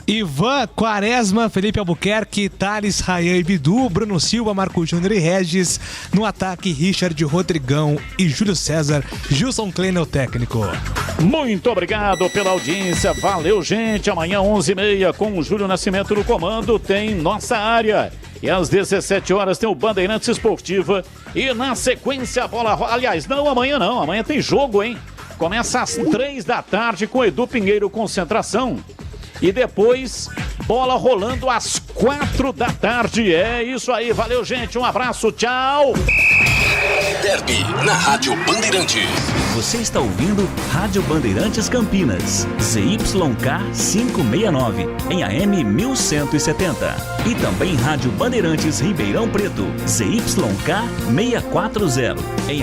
Ivan, Quaresma, Felipe Albuquerque, Thales, Rayan e Bidu, Bruno Silva, Marco Júnior e Regis. No ataque, Richard, Rodrigão e Júlio César. Gilson Kleina, o técnico. Muito obrigado pela audiência. Valeu, gente. Amanhã, 11h30, com o Júlio Nascimento no comando, tem Nossa Área. E às 17 horas tem o Bandeirantes Esportiva. E na sequência a bola... Aliás, não, amanhã não. Amanhã tem jogo, hein? Começa às 3 da tarde com Edu Pinheiro Concentração. E depois, bola rolando às 4 da tarde. É isso aí. Valeu, gente. Um abraço. Tchau. Derby na Rádio Bandeirantes. Você está ouvindo Rádio Bandeirantes Campinas, ZYK 569, em AM 1170. E também Rádio Bandeirantes Ribeirão Preto, ZYK 640, em